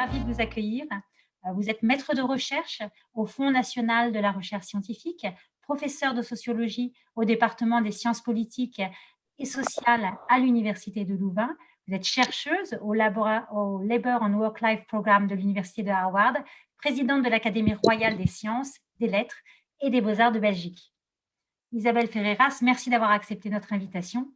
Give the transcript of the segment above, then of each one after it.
ravie de vous accueillir. Vous êtes maître de recherche au Fonds national de la recherche scientifique, professeur de sociologie au département des sciences politiques et sociales à l'Université de Louvain. Vous êtes chercheuse au Labour and Work-Life Programme de l'Université de Harvard, présidente de l'Académie royale des sciences, des lettres et des beaux-arts de Belgique. Isabelle Ferreiras, merci d'avoir accepté notre invitation.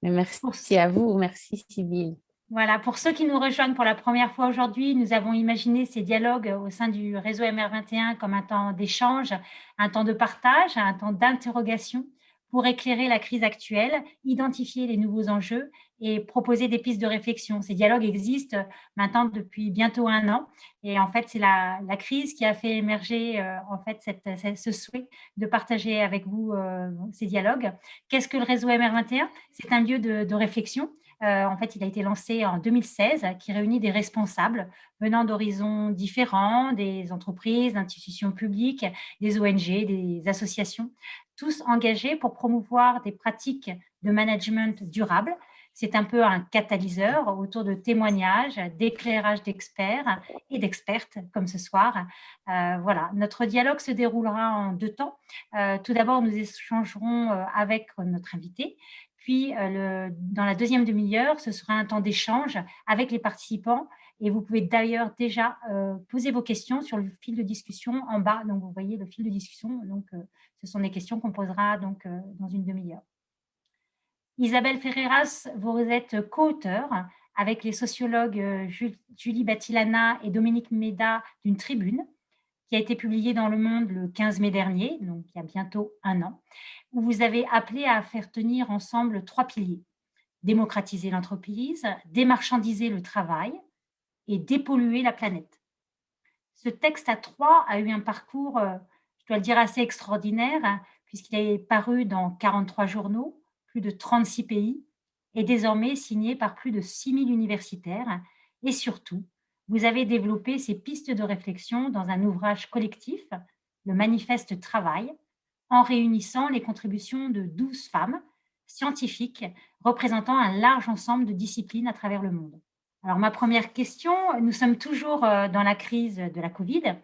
Mais merci à vous, merci Sybille. Voilà, pour ceux qui nous rejoignent pour la première fois aujourd'hui, nous avons imaginé ces dialogues au sein du réseau MR21 comme un temps d'échange, un temps de partage, un temps d'interrogation pour éclairer la crise actuelle, identifier les nouveaux enjeux et proposer des pistes de réflexion. Ces dialogues existent maintenant depuis bientôt 1 an et en fait, c'est la crise qui a fait émerger en fait ce souhait de partager avec vous ces dialogues. Qu'est-ce que le réseau MR21? C'est un lieu de réflexion. En fait, il a été lancé en 2016, qui réunit des responsables venant d'horizons différents, des entreprises, institutions publiques, des ONG, des associations, tous engagés pour promouvoir des pratiques de management durable. C'est un peu un catalyseur autour de témoignages, d'éclairages d'experts et d'expertes, comme ce soir. Voilà, notre dialogue se déroulera en 2 temps. Tout d'abord, nous échangerons avec notre invité. Puis, dans la deuxième demi-heure, ce sera un temps d'échange avec les participants. Et vous pouvez d'ailleurs déjà poser vos questions sur le fil de discussion en bas. Donc, vous voyez le fil de discussion. Donc, ce sont des questions qu'on posera donc, dans une demi-heure. Isabelle Ferreiras, vous êtes co-auteure avec les sociologues Julie Battilana et Dominique Méda d'une tribune qui a été publiée dans Le Monde le 15 mai dernier, donc il y a bientôt 1 an, où vous avez appelé à faire tenir ensemble 3 piliers: démocratiser l'entreprise, démarchandiser le travail et dépolluer la planète. Ce texte à 3 a eu un parcours, je dois le dire, assez extraordinaire, puisqu'il est paru dans 43 journaux, plus de 36 pays, et désormais signé par plus de 6000 universitaires. Et surtout, vous avez développé ces pistes de réflexion dans un ouvrage collectif, le Manifeste Travail, en réunissant les contributions de 12 femmes scientifiques représentant un large ensemble de disciplines à travers le monde. Alors, ma première question, nous sommes toujours dans la crise de la Covid.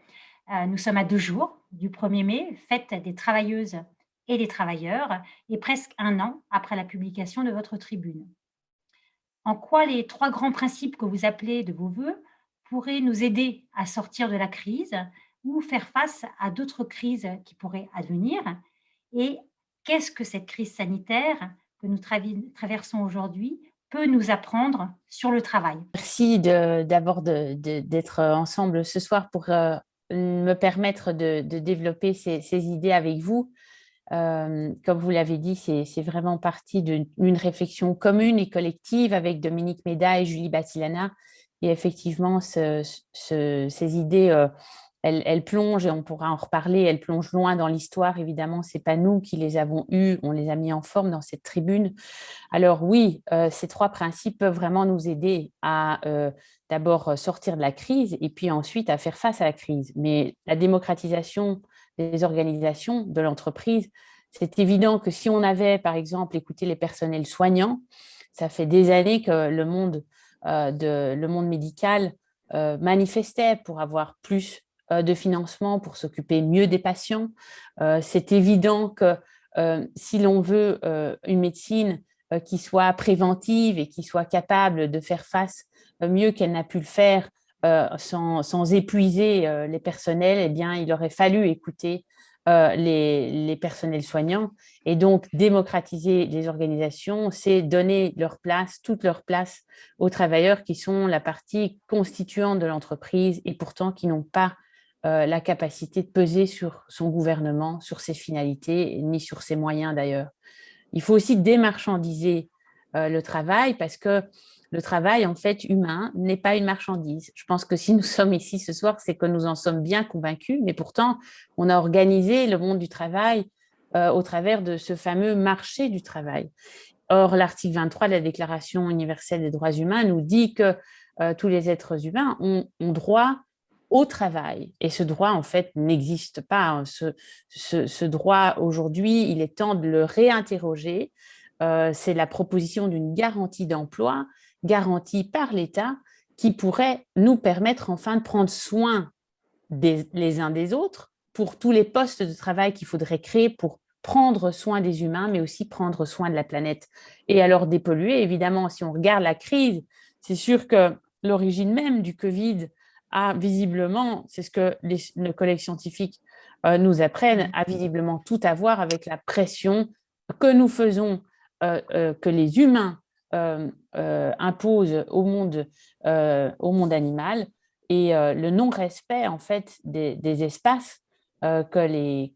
Nous sommes à 2 jours du 1er mai, fête des travailleuses et des travailleurs, et presque 1 an après la publication de votre tribune. En quoi les 3 grands principes que vous appelez de vos voeux pourraient nous aider à sortir de la crise ou faire face à d'autres crises qui pourraient advenir? Et qu'est-ce que cette crise sanitaire que nous traversons aujourd'hui peut nous apprendre sur le travail? Merci d'abord d'être ensemble ce soir pour me permettre de développer ces idées avec vous. Comme vous l'avez dit, c'est vraiment partie d'une réflexion commune et collective avec Dominique Méda et Julie Battilana. Et effectivement, ces idées, elles plongent, et on pourra en reparler, elles plongent loin dans l'histoire. Évidemment, ce n'est pas nous qui les avons eues, on les a mis en forme dans cette tribune. Alors oui, ces 3 principes peuvent vraiment nous aider à d'abord sortir de la crise et puis ensuite à faire face à la crise. Mais la démocratisation des organisations, de l'entreprise, c'est évident que si on avait, par exemple, écouté les personnels soignants, ça fait des années que le monde médical manifestait pour avoir plus de financement, pour s'occuper mieux des patients. C'est évident que si l'on veut une médecine qui soit préventive et qui soit capable de faire face mieux qu'elle n'a pu le faire sans épuiser les personnels, eh bien, il aurait fallu écouter les personnels soignants. Et donc, démocratiser les organisations, c'est donner leur place, toute leur place aux travailleurs qui sont la partie constituante de l'entreprise et pourtant qui n'ont pas la capacité de peser sur son gouvernement, sur ses finalités, ni sur ses moyens d'ailleurs. Il faut aussi démarchandiser le travail parce que le travail, en fait, humain, n'est pas une marchandise. Je pense que si nous sommes ici ce soir, c'est que nous en sommes bien convaincus, mais pourtant, on a organisé le monde du travail au travers de ce fameux marché du travail. Or, l'article 23 de la Déclaration universelle des droits humains nous dit que tous les êtres humains ont droit au travail. Et ce droit, en fait, n'existe pas. Ce droit, aujourd'hui, il est temps de le réinterroger. C'est la proposition d'une garantie d'emploi, garantie par l'État, qui pourrait nous permettre enfin de prendre soin les uns des autres pour tous les postes de travail qu'il faudrait créer pour prendre soin des humains, mais aussi prendre soin de la planète. Et alors dépolluer, évidemment, si on regarde la crise, c'est sûr que l'origine même du Covid a visiblement, c'est ce que nos collègues scientifiques nous apprennent, a visiblement tout à voir avec la pression que nous faisons, que les humains imposent au monde animal, et le non-respect en fait des espaces que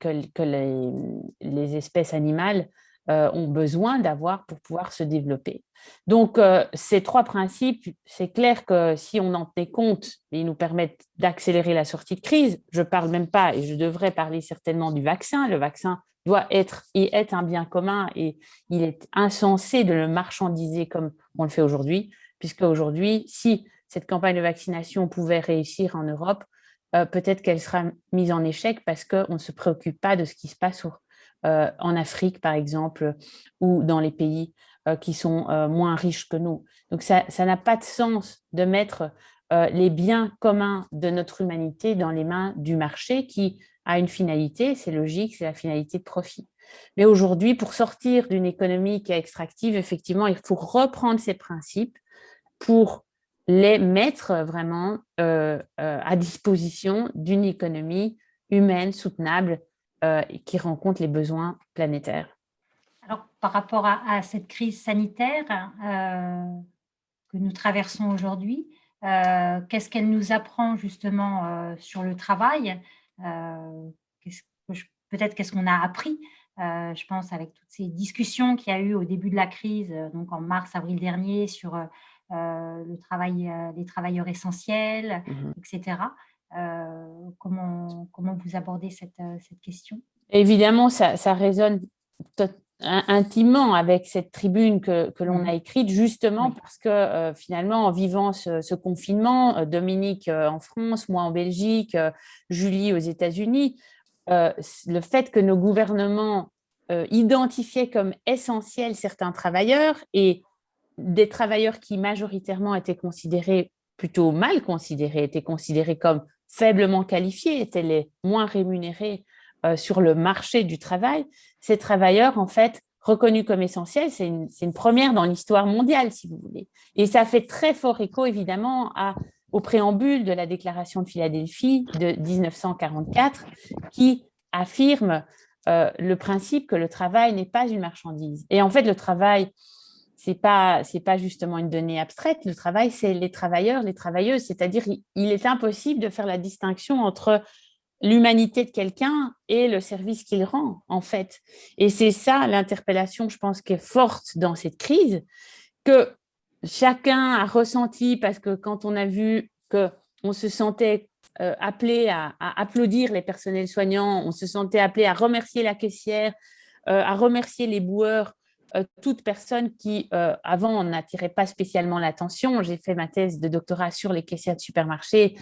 les espèces animales ont besoin d'avoir pour pouvoir se développer. Donc, ces trois principes, c'est clair que si on en tenait compte, ils nous permettent d'accélérer la sortie de crise. Je ne parle même pas, et je devrais parler certainement du vaccin. Le vaccin doit être et est un bien commun, et il est insensé de le marchandiser comme on le fait aujourd'hui, puisque aujourd'hui, si cette campagne de vaccination pouvait réussir en Europe, peut-être qu'elle sera mise en échec parce qu'on ne se préoccupe pas de ce qui se passe en Afrique, par exemple, ou dans les pays qui sont moins riches que nous. Donc, ça n'a pas de sens de mettre les biens communs de notre humanité dans les mains du marché qui a une finalité, c'est logique, c'est la finalité de profit. Mais aujourd'hui, pour sortir d'une économie qui est extractive, effectivement, il faut reprendre ces principes pour les mettre vraiment à disposition d'une économie humaine, soutenable, qui rencontre les besoins planétaires. Alors, par rapport à cette crise sanitaire que nous traversons aujourd'hui, qu'est-ce qu'elle nous apprend justement sur le travail? Peut-être qu'est-ce qu'on a appris? Je pense avec toutes ces discussions qu'il y a eu au début de la crise, donc en mars-avril dernier, sur le travail, les travailleurs essentiels, etc. Comment vous abordez cette question? Évidemment, ça résonne intimement avec cette tribune que l'on a écrite, justement Oui. parce que finalement, en vivant ce confinement, Dominique en France, moi en Belgique, Julie aux États-Unis, le fait que nos gouvernements identifiaient comme essentiels certains travailleurs, et des travailleurs qui majoritairement étaient considérés plutôt mal considérés, étaient considérés comme faiblement qualifiés, étaient les moins rémunérés sur le marché du travail, ces travailleurs, en fait, reconnus comme essentiels, c'est une première dans l'histoire mondiale, si vous voulez. Et ça fait très fort écho, évidemment, au préambule de la Déclaration de Philadelphie de 1944, qui affirme le principe que le travail n'est pas une marchandise. Et en fait, le travail, c'est pas justement une donnée abstraite. Le travail, c'est les travailleurs, les travailleuses. C'est-à-dire, il est impossible de faire la distinction entre l'humanité de quelqu'un et le service qu'il rend, en fait. Et c'est ça l'interpellation, je pense, qui est forte dans cette crise, que chacun a ressenti, parce que quand on a vu qu'on se sentait appelé à applaudir les personnels soignants, on se sentait appelé à remercier la caissière, à remercier les boueurs, toute personne qui, avant, n'attirait pas spécialement l'attention. J'ai fait ma thèse de doctorat sur les caissières de supermarché.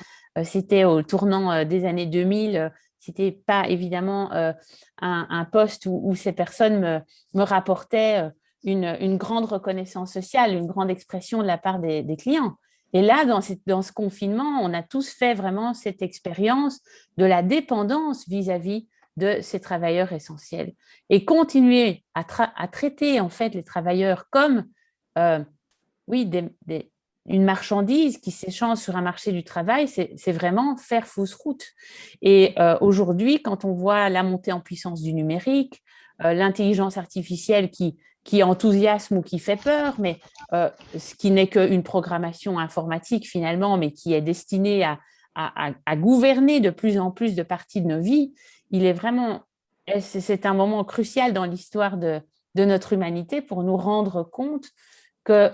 C'était au tournant des années 2000. C'était pas évidemment un poste où ces personnes me rapportaient une grande reconnaissance sociale, une grande expression de la part des clients. Et là, dans ce confinement, on a tous fait vraiment cette expérience de la dépendance vis-à-vis de ces travailleurs essentiels. Et continuer à traiter en fait les travailleurs comme oui, une marchandise qui s'échange sur un marché du travail, c'est vraiment faire fausse route. Et aujourd'hui, quand on voit la montée en puissance du numérique, l'intelligence artificielle qui enthousiasme ou qui fait peur, mais ce qui n'est qu'une programmation informatique finalement, mais qui est destinée à gouverner de plus en plus de parties de nos vies, il est vraiment, c'est un moment crucial dans l'histoire de notre humanité pour nous rendre compte que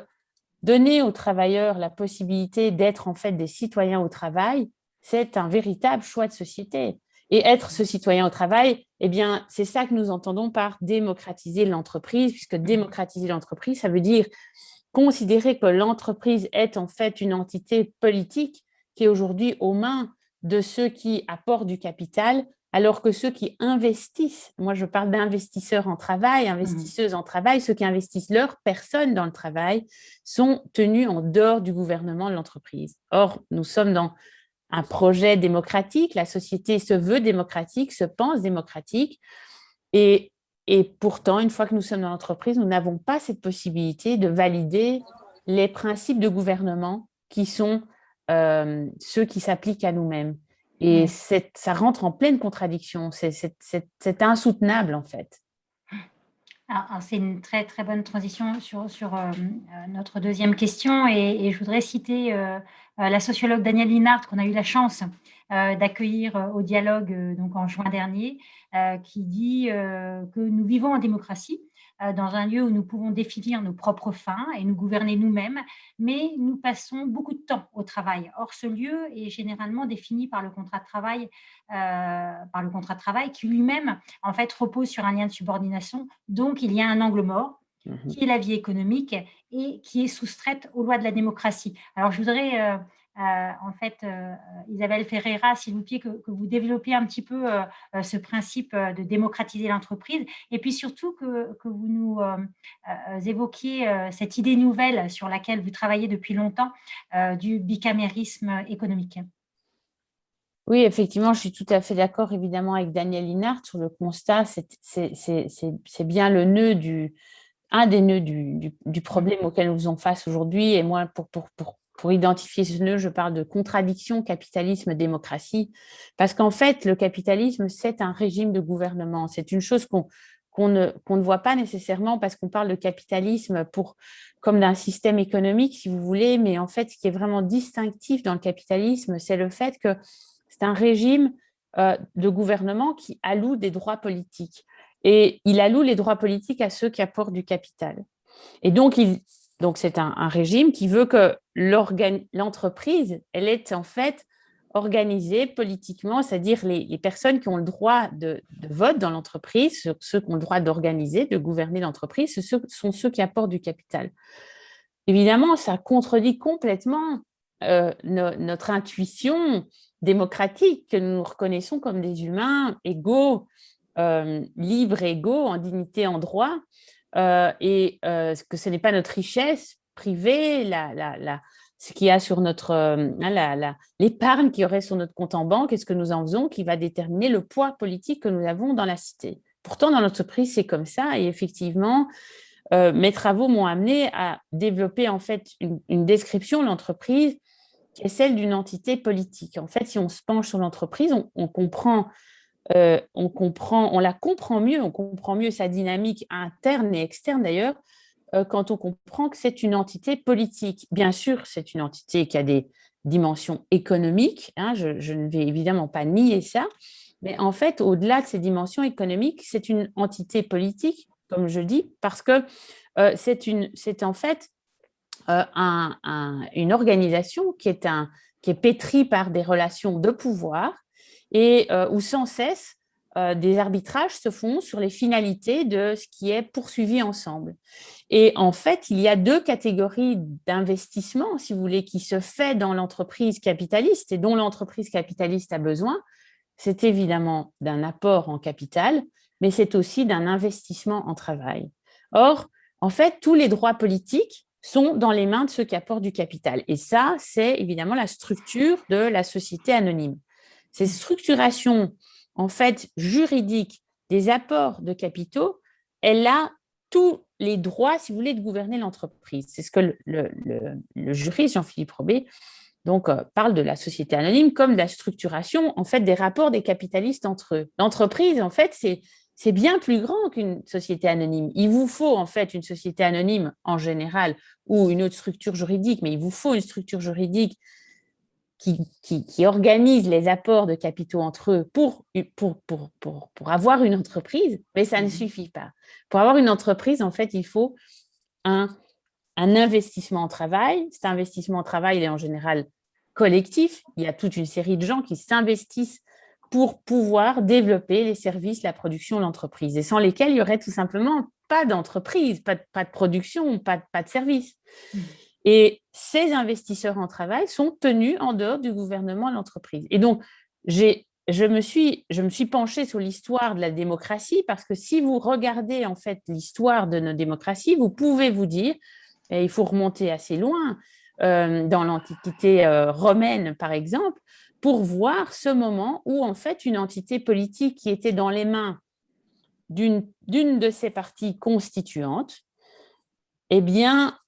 donner aux travailleurs la possibilité d'être en fait des citoyens au travail, c'est un véritable choix de société. Et être ce citoyen au travail, eh bien, c'est ça que nous entendons par démocratiser l'entreprise, puisque démocratiser l'entreprise, ça veut dire considérer que l'entreprise est en fait une entité politique qui est aujourd'hui aux mains de ceux qui apportent du capital alors que ceux qui investissent, moi je parle d'investisseurs en travail, investisseuses en travail, ceux qui investissent leur personne dans le travail, sont tenus en dehors du gouvernement de l'entreprise. Or, nous sommes dans un projet démocratique, la société se veut démocratique, se pense démocratique, et pourtant, une fois que nous sommes dans l'entreprise, nous n'avons pas cette possibilité de valider les principes de gouvernement qui sont ceux qui s'appliquent à nous-mêmes. Et ça rentre en pleine contradiction, c'est insoutenable en fait. Alors, c'est une très, très bonne transition sur notre deuxième question et je voudrais citer la sociologue Danielle Linhart qu'on a eu la chance d'accueillir au dialogue donc en juin dernier, qui dit que nous vivons en démocratie dans un lieu où nous pouvons définir nos propres fins et nous gouverner nous-mêmes, mais nous passons beaucoup de temps au travail. Or, ce lieu est généralement défini par le contrat de travail qui lui-même en fait repose sur un lien de subordination. Donc, il y a un angle mort qui est la vie économique et qui est soustraite aux lois de la démocratie. Alors, je voudrais Isabelle Ferreira, s'il vous plaît, que vous développiez un petit peu ce principe de démocratiser l'entreprise et puis surtout que vous nous évoquiez cette idée nouvelle sur laquelle vous travaillez depuis longtemps du bicamérisme économique. Oui, effectivement, je suis tout à fait d'accord, évidemment, avec Danielle Linhart sur le constat. C'est bien le nœud un des nœuds du problème auquel nous faisons face aujourd'hui. Et moi, pour identifier ce nœud, je parle de contradiction capitalisme-démocratie. Parce qu'en fait, le capitalisme, c'est un régime de gouvernement. C'est une chose qu'on ne voit pas nécessairement parce qu'on parle de capitalisme comme d'un système économique, si vous voulez. Mais en fait, ce qui est vraiment distinctif dans le capitalisme, c'est le fait que c'est un régime de gouvernement qui alloue des droits politiques. Et il alloue les droits politiques à ceux qui apportent du capital. Et donc c'est un régime qui veut que l'entreprise, elle est en fait organisée politiquement, c'est-à-dire les personnes qui ont le droit de vote dans l'entreprise, ceux qui ont le droit d'organiser, de gouverner l'entreprise, ce sont ceux qui apportent du capital. Évidemment, ça contredit complètement notre intuition démocratique que nous reconnaissons comme des humains égaux, libres et égaux, en dignité, en droit, et que ce n'est pas notre richesse privée, ce qu'il y a sur l'épargne qu'il y aurait sur notre compte en banque et ce que nous en faisons qui va déterminer le poids politique que nous avons dans la cité. Pourtant, dans l'entreprise, c'est comme ça, et effectivement, mes travaux m'ont amené à développer en fait une description de l'entreprise qui est celle d'une entité politique. En fait, si on se penche sur l'entreprise, on la comprend mieux, on comprend mieux sa dynamique interne et externe d'ailleurs, quand on comprend que c'est une entité politique. Bien sûr, c'est une entité qui a des dimensions économiques, hein, je ne vais évidemment pas nier ça, mais en fait, au-delà de ces dimensions économiques, c'est une entité politique, comme je dis, parce que c'est en fait une organisation qui est pétrie par des relations de pouvoir et où sans cesse des arbitrages se font sur les finalités de ce qui est poursuivi ensemble. Et en fait, il y a deux catégories d'investissement, si vous voulez, qui se fait dans l'entreprise capitaliste et dont l'entreprise capitaliste a besoin. C'est évidemment d'un apport en capital, mais c'est aussi d'un investissement en travail. Or, en fait, tous les droits politiques sont dans les mains de ceux qui apportent du capital. Et ça, c'est évidemment la structure de la société anonyme. Ces structurations, en fait, juridiques des apports de capitaux, elle a tous les droits, si vous voulez, de gouverner l'entreprise. C'est ce que le juriste Jean-Philippe Robé donc, parle de la société anonyme comme de la structuration en fait, des rapports des capitalistes entre eux. L'entreprise, en fait, c'est bien plus grand qu'une société anonyme. Il vous faut en fait une société anonyme en général ou une autre structure juridique, mais il vous faut une structure juridique qui organise les apports de capitaux entre eux pour avoir une entreprise, mais ça ne suffit pas. Pour avoir une entreprise, en fait, il faut un investissement en travail. Cet investissement en travail, il est en général collectif. Il y a toute une série de gens qui s'investissent pour pouvoir développer les services, la production de l'entreprise, et sans lesquels il n'y aurait tout simplement pas d'entreprise, pas de production, pas de service. Et ces investisseurs en travail sont tenus en dehors du gouvernement de l'entreprise. Et donc, j'ai je me suis penchée sur l'histoire de la démocratie parce que si vous regardez en fait l'histoire de nos démocraties, vous pouvez vous dire, et il faut remonter assez loin, dans l'Antiquité romaine par exemple, pour voir ce moment où en fait une entité politique qui était dans les mains d'une de ces parties constituantes, eh bien,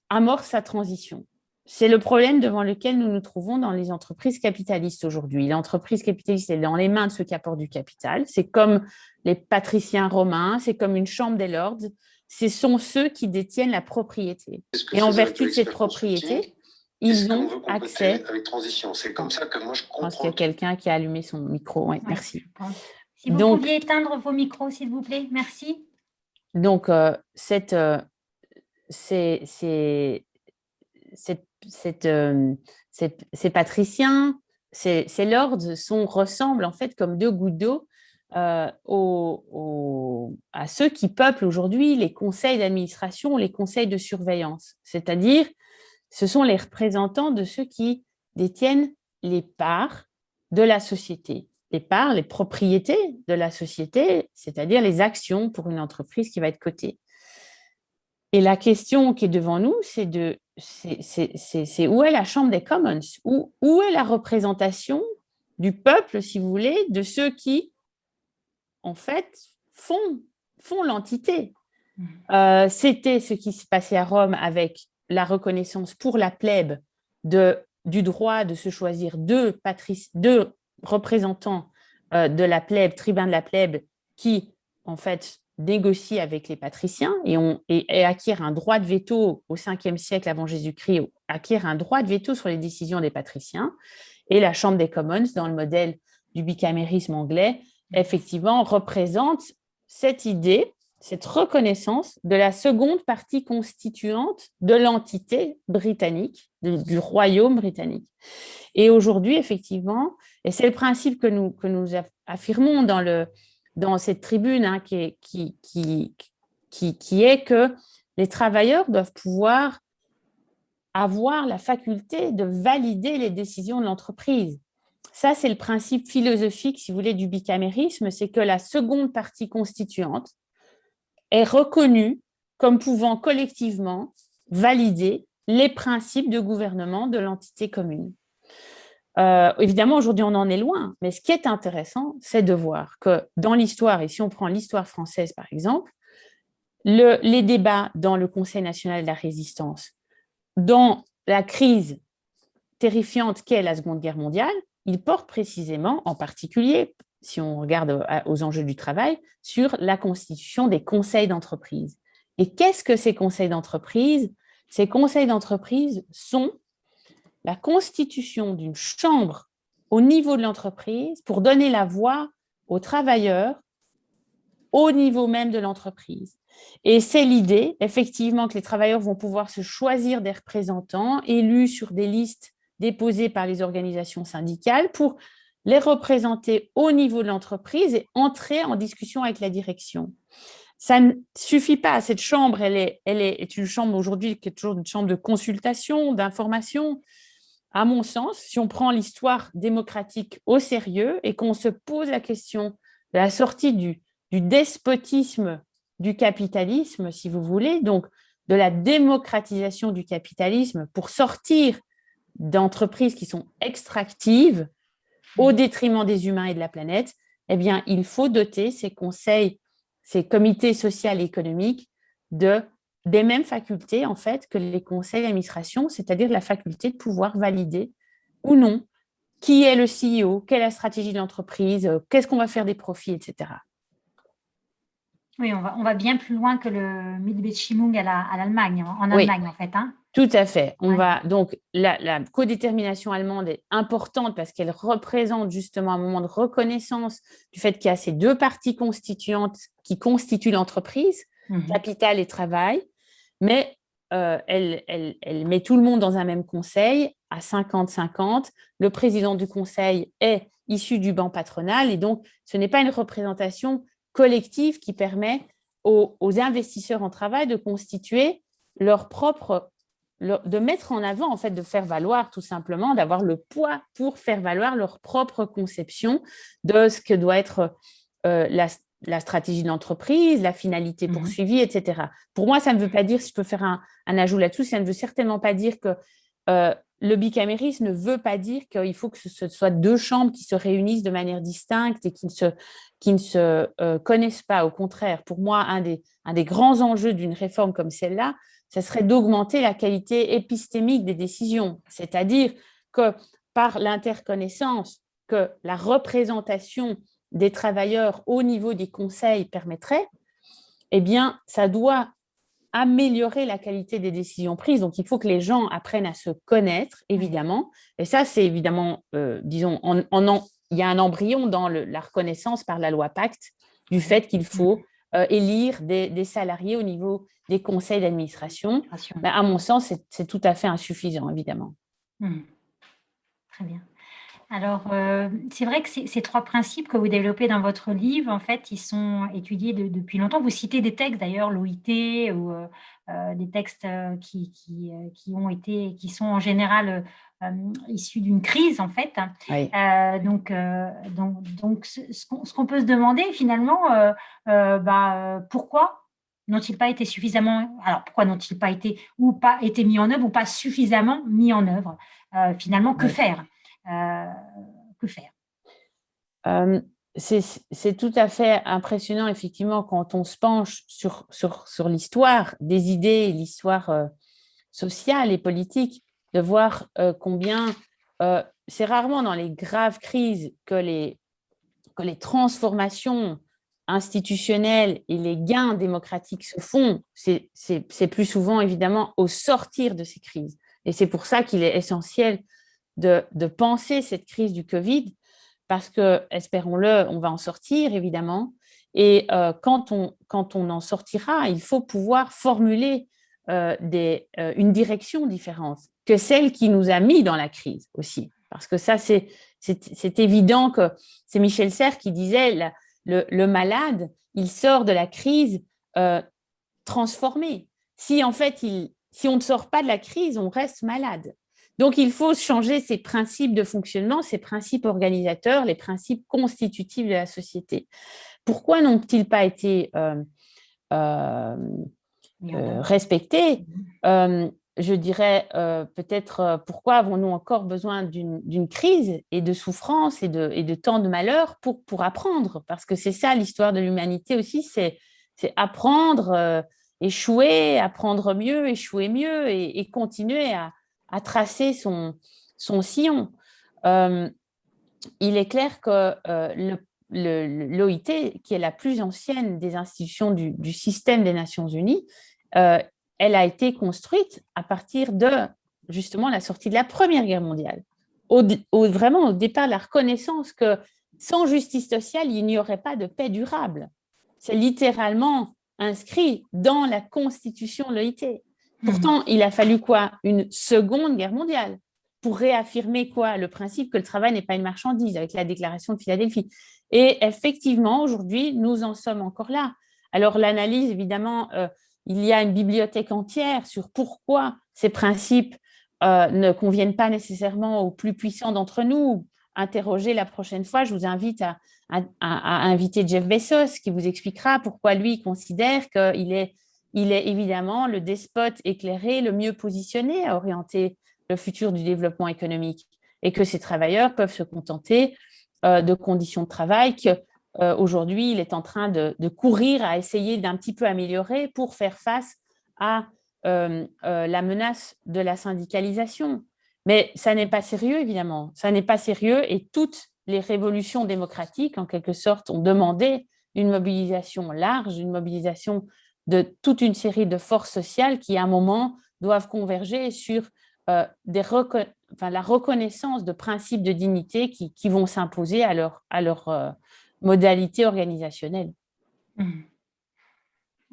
amorce sa transition. C'est le problème devant lequel nous nous trouvons dans les entreprises capitalistes aujourd'hui. L'entreprise capitaliste est dans les mains de ceux qui apportent du capital. C'est comme les patriciens romains, c'est comme une chambre des lords. Ce sont ceux qui détiennent la propriété. Et en vertu de cette propriété, ils ont accès… avec transition. C'est comme ça que moi je comprends. Je pense qu'il y a quelqu'un qui a allumé son micro. Ouais, merci. Si vous pouviez éteindre vos micros, s'il vous plaît. Merci. Donc, ces patriciens, ces lords ressemblent en fait comme deux gouttes d'eau à ceux qui peuplent aujourd'hui les conseils d'administration, les conseils de surveillance. C'est-à-dire, ce sont les représentants de ceux qui détiennent les parts de la société. Les parts, les propriétés de la société, c'est-à-dire les actions pour une entreprise qui va être cotée. Et la question qui est devant nous, c'est où est la Chambre des Commons, où est la représentation du peuple, si vous voulez, de ceux qui, en fait, font l'entité. C'était ce qui se passait à Rome avec la reconnaissance pour la plèbe du droit de se choisir deux représentants de la plèbe, tribuns de la plèbe, qui, en fait, négocient avec les patriciens et acquièrent un droit de veto au 5e siècle avant Jésus-Christ, acquièrent un droit de veto sur les décisions des patriciens. Et la Chambre des Commons, dans le modèle du bicamérisme anglais, effectivement, représente cette idée, cette reconnaissance de la seconde partie constituante de l'entité britannique, du royaume britannique. Et aujourd'hui, effectivement, et c'est le principe que nous affirmons dans cette tribune, hein, qui est que les travailleurs doivent pouvoir avoir la faculté de valider les décisions de l'entreprise. Ça, c'est le principe philosophique, si vous voulez, du bicamérisme, c'est que la seconde partie constituante est reconnue comme pouvant collectivement valider les principes de gouvernement de l'entité commune. Évidemment, aujourd'hui, on en est loin, mais ce qui est intéressant, c'est de voir que dans l'histoire, et si on prend l'histoire française par exemple, les débats dans le Conseil national de la résistance, dans la crise terrifiante qu'est la Seconde Guerre mondiale, ils portent précisément, en particulier, si on regarde aux enjeux du travail, sur la constitution des conseils d'entreprise. Et qu'est-ce que ces conseils d'entreprise ? Ces conseils d'entreprise sont la constitution d'une chambre au niveau de l'entreprise pour donner la voix aux travailleurs au niveau même de l'entreprise. Et c'est l'idée, effectivement, que les travailleurs vont pouvoir se choisir des représentants élus sur des listes déposées par les organisations syndicales pour les représenter au niveau de l'entreprise et entrer en discussion avec la direction. Ça ne suffit pas. Cette chambre, elle est une chambre aujourd'hui qui est toujours une chambre de consultation, d'information. À mon sens, si on prend l'histoire démocratique au sérieux et qu'on se pose la question de la sortie du despotisme du capitalisme, si vous voulez, donc de la démocratisation du capitalisme pour sortir d'entreprises qui sont extractives au détriment des humains et de la planète, eh bien, il faut doter ces conseils, ces comités sociaux et économiques des mêmes facultés en fait que les conseils d'administration, c'est-à-dire la faculté de pouvoir valider ou non qui est le CEO, quelle est la stratégie de l'entreprise, qu'est-ce qu'on va faire des profits, etc. Oui, on va bien plus loin que le Mitbestimmung à l'Allemagne, en Allemagne en fait. Hein. Tout à fait. Donc, la codétermination allemande est importante parce qu'elle représente justement un moment de reconnaissance du fait qu'il y a ces deux parties constituantes qui constituent l'entreprise, capital et travail, mais elle met tout le monde dans un même conseil à 50-50. Le président du conseil est issu du banc patronal et donc ce n'est pas une représentation collective qui permet aux investisseurs en travail de constituer leur propre de mettre en avant, en fait, de faire valoir tout simplement, d'avoir le poids pour faire valoir leur propre conception de ce que doit être la stratégie de l'entreprise, la finalité poursuivie, etc. Pour moi, ça ne veut pas dire, si je peux faire un ajout là-dessus, ça ne veut certainement pas dire que le bicamérisme ne veut pas dire qu'il faut que ce soit deux chambres qui se réunissent de manière distincte et qui ne se connaissent pas. Au contraire, pour moi, un des grands enjeux d'une réforme comme celle-là, ce serait d'augmenter la qualité épistémique des décisions, c'est-à-dire que par l'interconnaissance que la représentation des travailleurs au niveau des conseils permettrait, eh bien, ça doit améliorer la qualité des décisions prises. Donc, il faut que les gens apprennent à se connaître, évidemment. Et ça, c'est évidemment, disons, il y a un embryon dans la reconnaissance par la loi Pacte du fait qu'il faut élire des salariés au niveau des conseils d'administration. Mais à mon sens, c'est tout à fait insuffisant, évidemment. Très bien. Alors, c'est vrai que ces trois principes que vous développez dans votre livre, en fait, ils sont étudiés depuis longtemps. Vous citez des textes, d'ailleurs, l'OIT, ou des textes qui sont en général issus d'une crise, en fait. Oui. Donc, ce qu'on peut se demander, finalement, pourquoi n'ont-ils pas été suffisamment… Alors, pourquoi n'ont-ils pas été mis en œuvre ou pas suffisamment mis en œuvre? Finalement, que faire? Que faire? C'est tout à fait impressionnant, effectivement, quand on se penche sur l'histoire des idées, l'histoire sociale et politique, de voir combien c'est rarement dans les graves crises que les transformations institutionnelles et les gains démocratiques se font. C'est plus souvent, évidemment, au sortir de ces crises. Et c'est pour ça qu'il est essentiel de penser cette crise du Covid, parce que, espérons-le, on va en sortir, évidemment. Et quand on en sortira, il faut pouvoir formuler une direction différente que celle qui nous a mis dans la crise aussi. Parce que ça, c'est évident que c'est Michel Serres qui disait le malade, il sort de la crise transformé. Si en fait, si on ne sort pas de la crise, on reste malade. Donc, il faut changer ces principes de fonctionnement, ces principes organisateurs, les principes constitutifs de la société. Pourquoi n'ont-ils pas été respectés? Je dirais peut-être pourquoi avons-nous encore besoin d'une crise et de souffrance et de tant de malheur pour apprendre? Parce que c'est ça l'histoire de l'humanité aussi, c'est apprendre, échouer, apprendre mieux, échouer mieux et continuer à tracer son sillon. Il est clair que l'OIT, qui est la plus ancienne des institutions du système des Nations Unies, elle a été construite à partir de, justement, la sortie de la Première Guerre mondiale. Vraiment au départ, la reconnaissance que sans justice sociale, il n'y aurait pas de paix durable. C'est littéralement inscrit dans la constitution de l'OIT. Pourtant, il a fallu quoi? Une seconde guerre mondiale pour réaffirmer quoi? Le principe que le travail n'est pas une marchandise avec la déclaration de Philadelphie. Et effectivement, aujourd'hui, nous en sommes encore là. Alors, l'analyse, évidemment, il y a une bibliothèque entière sur pourquoi ces principes ne conviennent pas nécessairement aux plus puissants d'entre nous. Interroger la prochaine fois, je vous invite à inviter Jeff Bezos qui vous expliquera pourquoi lui considère qu'il est évidemment le despote éclairé, le mieux positionné à orienter le futur du développement économique et que ces travailleurs peuvent se contenter de conditions de travail qu'aujourd'hui, il est en train de courir à essayer d'un petit peu améliorer pour faire face à la menace de la syndicalisation. Mais ça n'est pas sérieux, évidemment. Ça n'est pas sérieux et toutes les révolutions démocratiques, en quelque sorte, ont demandé une mobilisation large, une mobilisation de toute une série de forces sociales qui, à un moment, doivent converger sur la reconnaissance de principes de dignité qui vont s'imposer à leur modalité organisationnelle.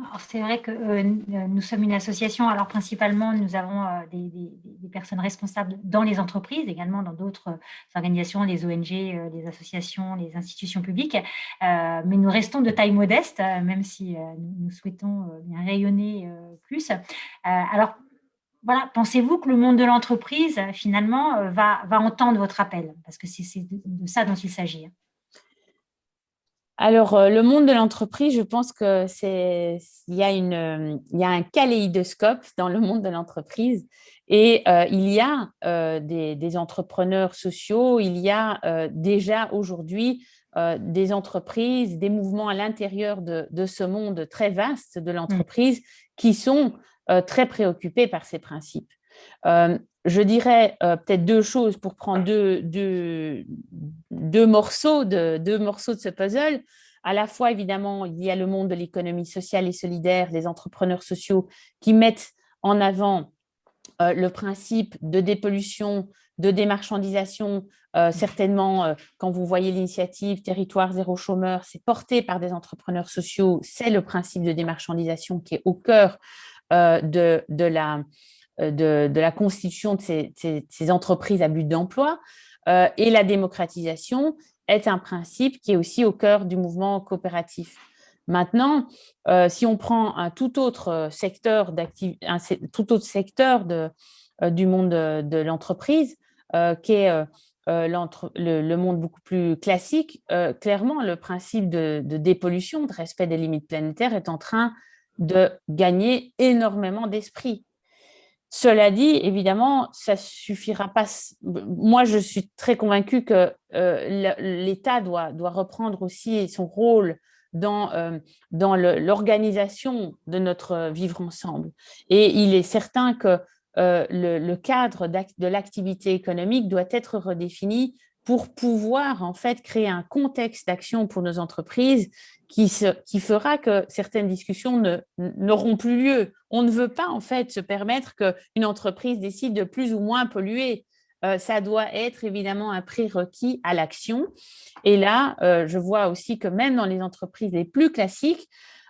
Alors, c'est vrai que nous sommes une association, alors principalement nous avons des personnes responsables dans les entreprises, également dans d'autres organisations, les ONG, les associations, les institutions publiques, mais nous restons de taille modeste, même si nous souhaitons bien rayonner plus. Alors, voilà, pensez-vous que le monde de l'entreprise, finalement, va entendre votre appel? Parce que c'est de ça dont il s'agit. Alors, le monde de l'entreprise, je pense que il y a un kaléidoscope dans le monde de l'entreprise et il y a des entrepreneurs sociaux, il y a déjà aujourd'hui des entreprises, des mouvements à l'intérieur de ce monde très vaste de l'entreprise qui sont très préoccupés par ces principes. Je dirais peut-être deux choses pour prendre deux morceaux de ce puzzle. À la fois, évidemment, il y a le monde de l'économie sociale et solidaire, des entrepreneurs sociaux qui mettent en avant le principe de dépollution, de démarchandisation. Certainement, quand vous voyez l'initiative Territoire zéro chômeur, c'est porté par des entrepreneurs sociaux. C'est le principe de démarchandisation qui est au cœur de la constitution de ces entreprises à but d'emploi. Et la démocratisation est un principe qui est aussi au cœur du mouvement coopératif. Maintenant, si on prend un tout autre secteur du monde de l'entreprise, qui est le monde beaucoup plus classique, clairement, le principe de dépollution, de respect des limites planétaires est en train de gagner énormément d'esprit. Cela dit, évidemment, ça ne suffira pas. Moi, je suis très convaincue que l'État doit reprendre aussi son rôle dans l'organisation de notre vivre ensemble. Et il est certain que le cadre de l'activité économique doit être redéfini pour pouvoir en fait créer un contexte d'action pour nos entreprises qui fera que certaines discussions n'auront plus lieu. On ne veut pas en fait se permettre qu'une entreprise décide de plus ou moins polluer. Ça doit être évidemment un prérequis à l'action. Et là, je vois aussi que même dans les entreprises les plus classiques,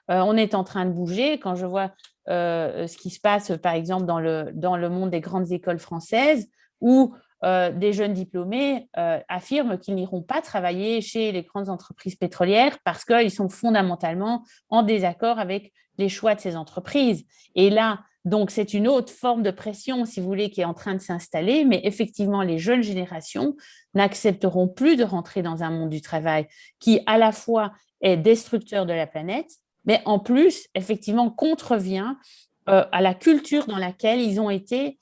on est en train de bouger. Quand je vois ce qui se passe, par exemple, dans le monde des grandes écoles françaises, où des jeunes diplômés affirment qu'ils n'iront pas travailler chez les grandes entreprises pétrolières parce qu'ils sont fondamentalement en désaccord avec les choix de ces entreprises. Et là, donc, c'est une autre forme de pression, si vous voulez, qui est en train de s'installer, mais effectivement, les jeunes générations n'accepteront plus de rentrer dans un monde du travail qui, à la fois, est destructeur de la planète, mais en plus, effectivement, contrevient à la culture dans laquelle ils ont été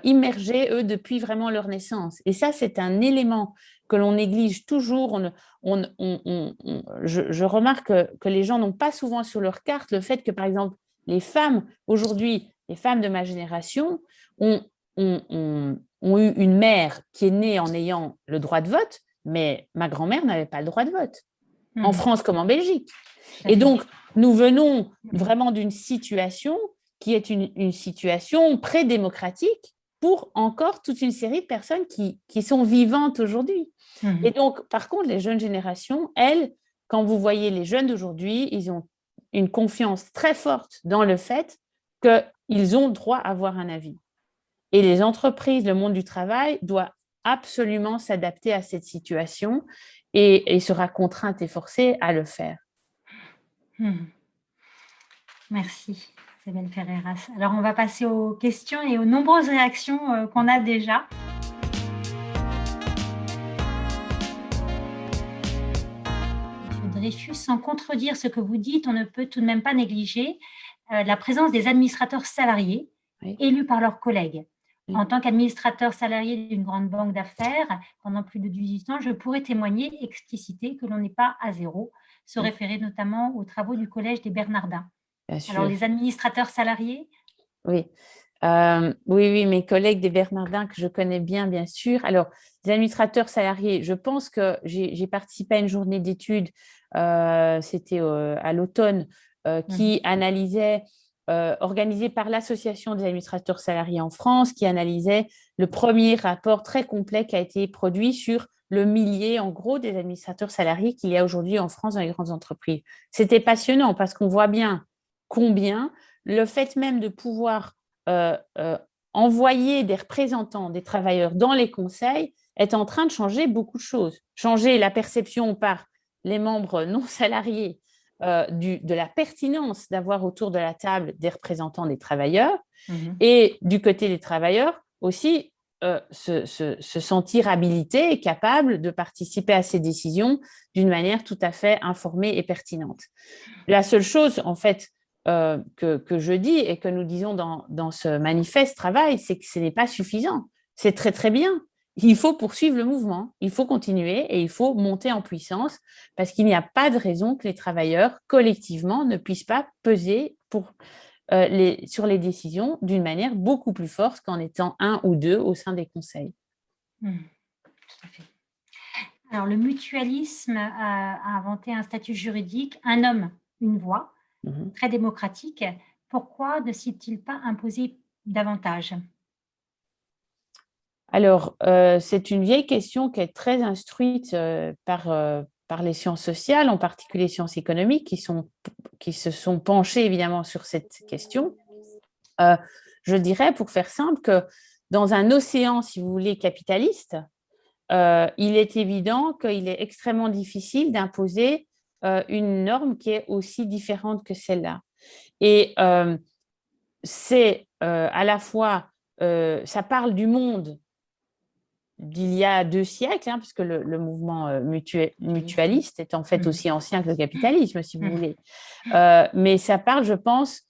immergés, eux, depuis vraiment leur naissance. Et ça, c'est un élément que l'on néglige toujours. Je remarque que les gens n'ont pas souvent sur leur carte le fait que, par exemple, les femmes, aujourd'hui, les femmes de ma génération ont eu une mère qui est née en ayant le droit de vote, mais ma grand-mère n'avait pas le droit de vote, en France comme en Belgique. Et donc, nous venons vraiment d'une situation qui est une situation pré-démocratique pour encore toute une série de personnes qui sont vivantes aujourd'hui. Et donc, par contre, les jeunes générations, elles, quand vous voyez les jeunes d'aujourd'hui, ils ont une confiance très forte dans le fait qu'ils ont droit à avoir un avis. Et les entreprises, le monde du travail doit absolument s'adapter à cette situation et sera contrainte et forcée à le faire. Merci, Isabelle Ferreiras. Alors, on va passer aux questions et aux nombreuses réactions qu'on a déjà. Dreyfus, sans contredire ce que vous dites, on ne peut tout de même pas négliger la présence des administrateurs salariés élus par leurs collègues. En tant qu'administrateur salarié d'une grande banque d'affaires pendant plus de 18 ans, je pourrais témoigner, expliciter que l'on n'est pas à zéro, se référer notamment aux travaux du Collège des Bernardins. Alors, les administrateurs salariés? Oui. Oui, mes collègues des Bernardins que je connais bien sûr. Alors, les administrateurs salariés, je pense que j'ai participé à une journée d'études, c'était à l'automne, qui analysait, organisée par l'Association des administrateurs salariés en France, qui analysait le premier rapport très complet qui a été produit sur le millier, en gros, des administrateurs salariés qu'il y a aujourd'hui en France dans les grandes entreprises. C'était passionnant parce qu'on voit bien combien le fait même de pouvoir envoyer des représentants des travailleurs dans les conseils est en train de changer beaucoup de choses. Changer la perception par les membres non salariés de la pertinence d'avoir autour de la table des représentants des travailleurs et du côté des travailleurs aussi se sentir habilité et capable de participer à ces décisions d'une manière tout à fait informée et pertinente. La seule chose, en fait, que je dis et que nous disons dans ce manifeste travail, c'est que ce n'est pas suffisant. C'est très, très bien. Il faut poursuivre le mouvement, il faut continuer et il faut monter en puissance parce qu'il n'y a pas de raison que les travailleurs, collectivement, ne puissent pas peser sur les décisions d'une manière beaucoup plus forte qu'en étant un ou deux au sein des conseils. Tout à fait. Alors, le mutualisme a inventé un statut juridique, un homme, une voix, très démocratique. Pourquoi ne s'est-il pas imposé davantage? Alors, c'est une vieille question qui est très instruite par les sciences sociales, en particulier les sciences économiques, qui se sont penchées évidemment sur cette question. Je dirais, pour faire simple, que dans un océan, si vous voulez, capitaliste, il est évident qu'il est extrêmement difficile d'imposer une norme qui est aussi différente que celle-là. Et c'est à la fois, ça parle du monde d'il y a 2 siècles, hein, puisque le mouvement mutualiste est en fait aussi ancien que le capitalisme, si vous voulez. Mais ça parle, je pense,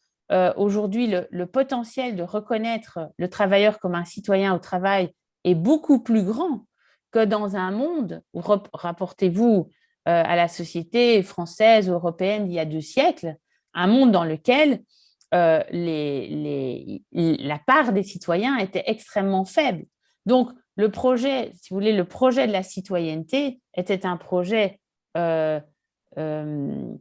aujourd'hui, le potentiel de reconnaître le travailleur comme un citoyen au travail est beaucoup plus grand que dans un monde où, rapportez-vous à la société française ou européenne d'il y a 2 siècles, un monde dans lequel la part des citoyens était extrêmement faible. Donc, le projet, si vous voulez, le projet de la citoyenneté était un projet, je ne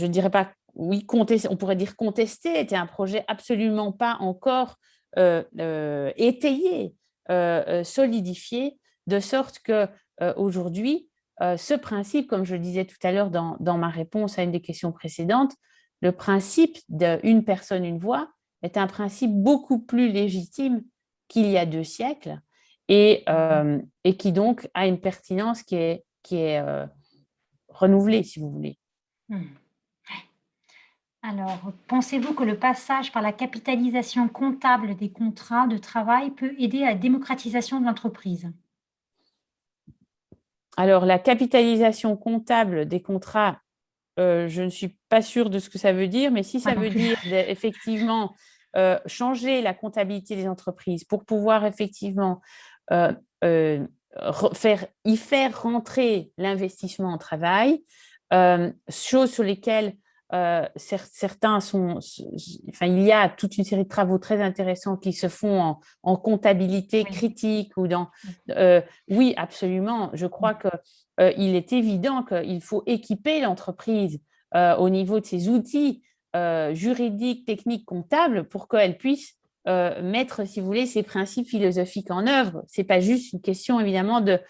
dirais pas, oui, on pourrait dire contesté, était un projet absolument pas encore étayé, solidifié, de sorte qu'aujourd'hui, ce principe, comme je le disais tout à l'heure dans ma réponse à une des questions précédentes, le principe d'une personne, une voix est un principe beaucoup plus légitime qu'il y a 2 siècles et qui donc a une pertinence qui est renouvelée, si vous voulez. Alors, pensez-vous que le passage par la capitalisation comptable des contrats de travail peut aider à la démocratisation de l'entreprise? Alors, la capitalisation comptable des contrats, je ne suis pas sûre de ce que ça veut dire, mais si ça veut dire effectivement changer la comptabilité des entreprises pour pouvoir effectivement y faire rentrer l'investissement en travail, choses sur lesquelles certains il y a toute une série de travaux très intéressants qui se font en comptabilité critique ou oui, absolument. Je crois qu'il est évident qu'il faut équiper l'entreprise au niveau de ses outils juridiques, techniques, comptables pour qu'elle puisse mettre, si vous voulez, ces principes philosophiques en œuvre. Ce n'est pas juste une question, évidemment, de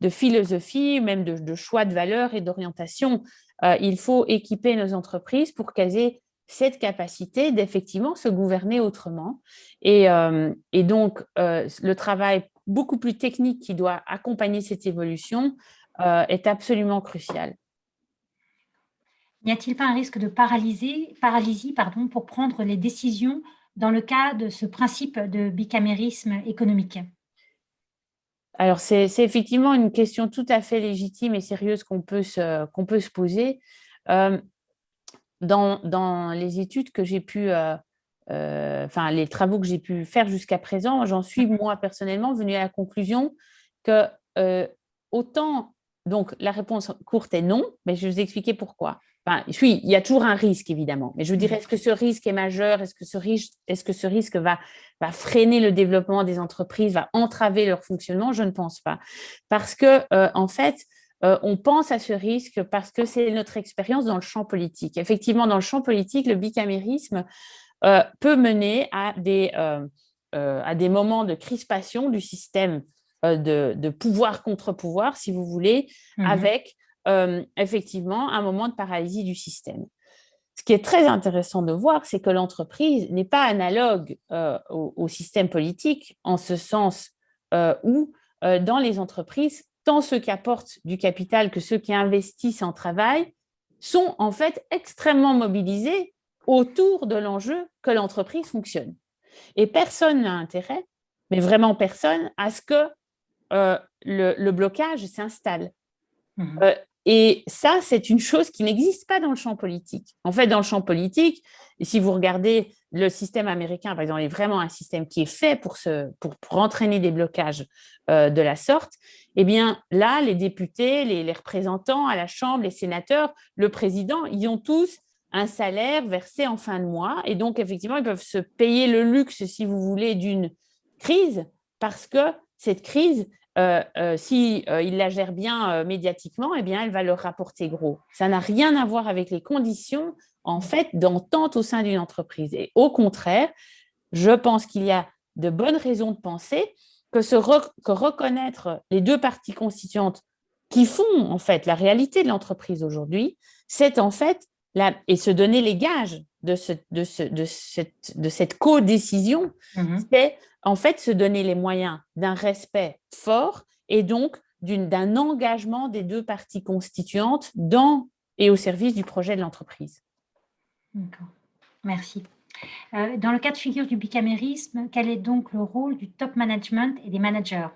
philosophie, même de choix de valeurs et d'orientation. Il faut équiper nos entreprises pour qu'elles aient cette capacité d'effectivement se gouverner autrement. Et donc, le travail beaucoup plus technique qui doit accompagner cette évolution est absolument crucial. N'y a-t-il pas un risque de paralysie pour prendre les décisions dans le cas de ce principe de bicamérisme économique? Alors, c'est effectivement une question tout à fait légitime et sérieuse qu'on peut se poser. Dans les études que j'ai pu, les travaux que j'ai pu faire jusqu'à présent, j'en suis, moi, personnellement, venue à la conclusion que autant, donc la réponse courte est non, mais je vais vous expliquer pourquoi. Il y a toujours un risque, évidemment, mais je dirais, est-ce que ce risque est majeur? Est-ce que ce risque va freiner le développement des entreprises, va entraver leur fonctionnement? Je ne pense pas. Parce que, en fait, on pense à ce risque parce que c'est notre expérience dans le champ politique. Effectivement, dans le champ politique, le bicamérisme peut mener à des moments de crispation du système de pouvoir contre pouvoir, si vous voulez, avec effectivement un moment de paralysie du système. Ce qui est très intéressant de voir, c'est que l'entreprise n'est pas analogue au système politique, en ce sens où dans les entreprises, tant ceux qui apportent du capital que ceux qui investissent en travail sont en fait extrêmement mobilisés autour de l'enjeu que l'entreprise fonctionne. Et personne n'a intérêt, mais vraiment personne, à ce que le blocage s'installe. Et ça, c'est une chose qui n'existe pas dans le champ politique. En fait, dans le champ politique, si vous regardez le système américain, par exemple, est vraiment un système qui est fait pour entraîner des blocages de la sorte. Eh bien, là, les députés, les représentants à la Chambre, les sénateurs, le président, ils ont tous un salaire versé en fin de mois. Et donc, effectivement, ils peuvent se payer le luxe, si vous voulez, d'une crise, parce que cette crise, si il la gère bien médiatiquement, eh bien, elle va leur rapporter gros. Ça n'a rien à voir avec les conditions, en fait, d'entente au sein d'une entreprise. Et au contraire, je pense qu'il y a de bonnes raisons de penser que reconnaître les deux parties constituantes qui font, en fait, la réalité de l'entreprise aujourd'hui, c'est en fait, et se donner les gages de cette co-décision, c'est en fait se donner les moyens d'un respect fort et donc d'un engagement des deux parties constituantes dans et au service du projet de l'entreprise. D'accord, merci. Dans le cas de figure du bicamérisme, quel est donc le rôle du top management et des managers?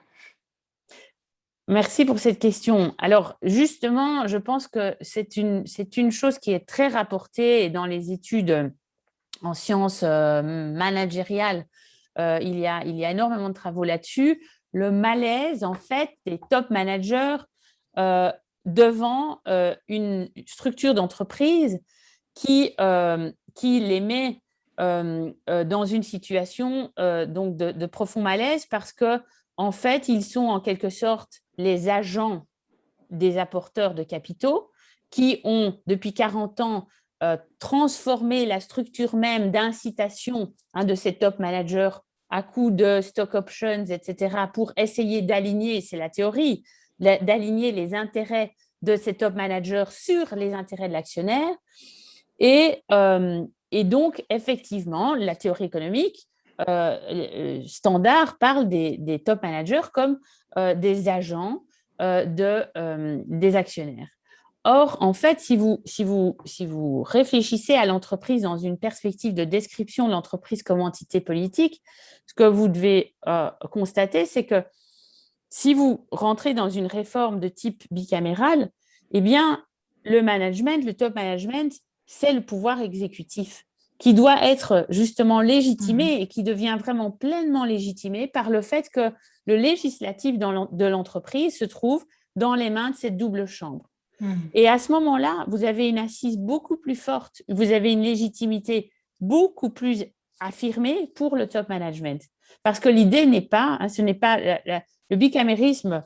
Merci pour cette question. Alors, justement, je pense que c'est une chose qui est très rapportée dans les études en sciences managériales. Il y a énormément de travaux là-dessus. Le malaise, en fait, des top managers devant une structure d'entreprise qui les met dans une situation donc de profond malaise parce que en fait, ils sont en quelque sorte les agents des apporteurs de capitaux qui ont, depuis 40 ans, transformé la structure même d'incitation de ces top managers à coup de stock options, etc., pour essayer d'aligner, c'est la théorie, d'aligner les intérêts de ces top managers sur les intérêts de l'actionnaire. Et donc, effectivement, la théorie économique standard parle des top managers comme des agents des actionnaires. Or, en fait, si vous réfléchissez à l'entreprise dans une perspective de description de l'entreprise comme entité politique, ce que vous devez constater, c'est que si vous rentrez dans une réforme de type bicaméral, eh bien, le management, le top management, c'est le pouvoir exécutif qui doit être justement légitimé et qui devient vraiment pleinement légitimé par le fait que le législatif de l'entreprise se trouve dans les mains de cette double chambre. Et à ce moment-là, vous avez une assise beaucoup plus forte, vous avez une légitimité beaucoup plus affirmée pour le top management. Parce que l'idée n'est pas, ce n'est pas le bicamérisme,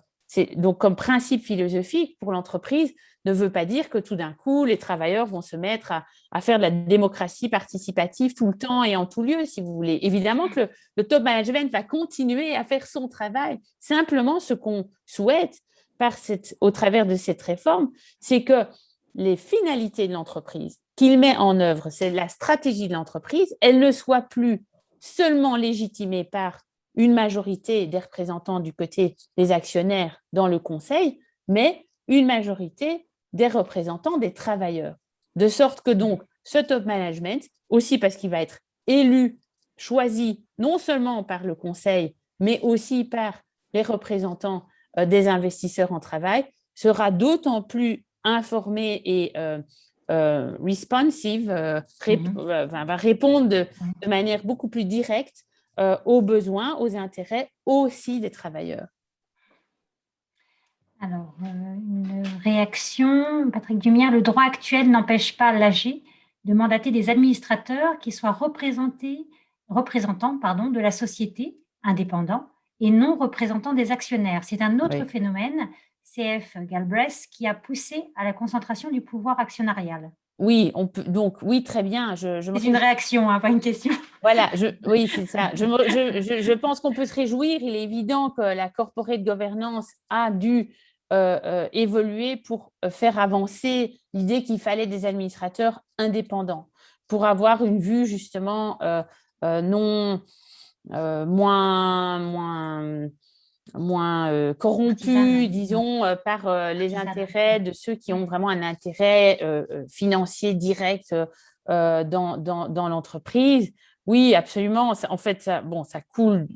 donc comme principe philosophique pour l'entreprise, ne veut pas dire que tout d'un coup, les travailleurs vont se mettre à faire de la démocratie participative tout le temps et en tout lieu, si vous voulez. Évidemment que le top management va continuer à faire son travail. Simplement, ce qu'on souhaite au travers de cette réforme, c'est que les finalités de l'entreprise qu'il met en œuvre, c'est la stratégie de l'entreprise, elle ne soit plus seulement légitimée par une majorité des représentants du côté des actionnaires dans le conseil, mais une majorité des représentants des travailleurs. De sorte que donc, ce top management, aussi parce qu'il va être élu, choisi, non seulement par le conseil, mais aussi par les représentants des investisseurs en travail, sera d'autant plus informé et responsive, va répondre de manière beaucoup plus directe aux besoins, aux intérêts aussi des travailleurs. Alors, une réaction, Patrick Dumière, le droit actuel n'empêche pas l'AG de mandater des administrateurs qui soient représentants de la société, indépendants, et non représentants des actionnaires. C'est un autre phénomène, CF Galbraith, qui a poussé à la concentration du pouvoir actionnarial. Oui, on peut, donc oui, très bien. C'est une réaction, pas une question. Voilà, oui, c'est ça. Je pense qu'on peut se réjouir. Il est évident que la corporate governance a dû évoluer pour faire avancer l'idée qu'il fallait des administrateurs indépendants pour avoir une vue justement moins corrompus, disons, par les intérêts de ceux qui ont vraiment un intérêt financier direct dans l'entreprise. Oui, absolument. En fait, ça coule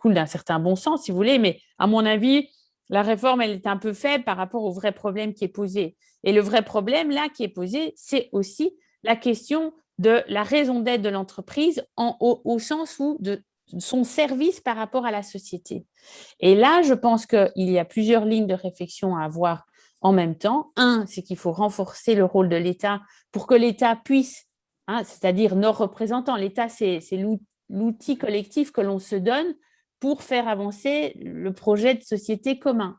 d'un certain bon sens, si vous voulez, mais à mon avis, la réforme, elle est un peu faible par rapport au vrai problème qui est posé. Et le vrai problème, là, qui est posé, c'est aussi la question de la raison d'être de l'entreprise au sens où de son service par rapport à la société. Et là, je pense qu'il y a plusieurs lignes de réflexion à avoir en même temps. Un, c'est qu'il faut renforcer le rôle de l'État pour que l'État puisse, c'est-à-dire nos représentants, l'État, c'est l'outil collectif que l'on se donne pour faire avancer le projet de société commun.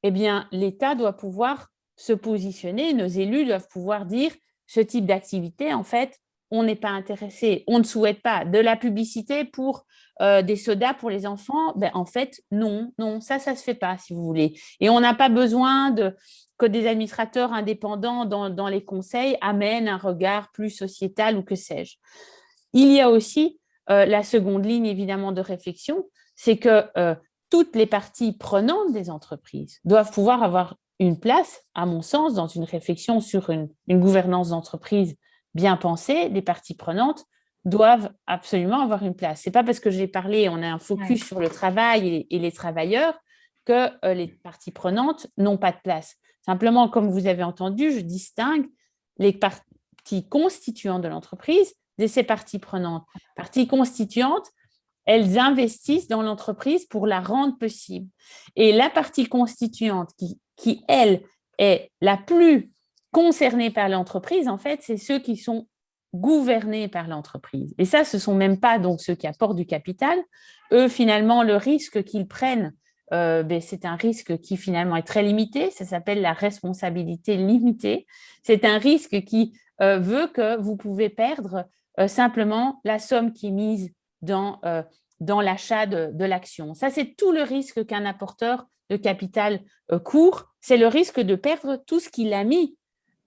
Eh bien, l'État doit pouvoir se positionner, nos élus doivent pouvoir dire ce type d'activité, en fait, on n'est pas intéressé, on ne souhaite pas de la publicité pour des sodas pour les enfants. Ben, en fait, non, ça ne se fait pas, si vous voulez. Et on n'a pas besoin que des administrateurs indépendants dans les conseils amènent un regard plus sociétal ou que sais-je. Il y a aussi la seconde ligne, évidemment, de réflexion, c'est que toutes les parties prenantes des entreprises doivent pouvoir avoir une place, à mon sens, dans une réflexion sur une gouvernance d'entreprise bien pensée. Les parties prenantes doivent absolument avoir une place. Ce n'est pas parce que j'ai parlé, on a un focus sur le travail et les travailleurs que les parties prenantes n'ont pas de place. Simplement, comme vous avez entendu, je distingue les parties constituantes de l'entreprise de ces parties prenantes. Parties constituantes, elles investissent dans l'entreprise pour la rendre possible. Et la partie constituante qui elle, est la plus concernés par l'entreprise, en fait, c'est ceux qui sont gouvernés par l'entreprise. Et ça, ce ne sont même pas donc ceux qui apportent du capital. Eux, finalement, le risque qu'ils prennent, c'est un risque qui finalement est très limité. Ça s'appelle la responsabilité limitée. C'est un risque qui veut que vous pouvez perdre simplement la somme qui est mise dans l'achat de l'action. Ça, c'est tout le risque qu'un apporteur de capital court. C'est le risque de perdre tout ce qu'il a mis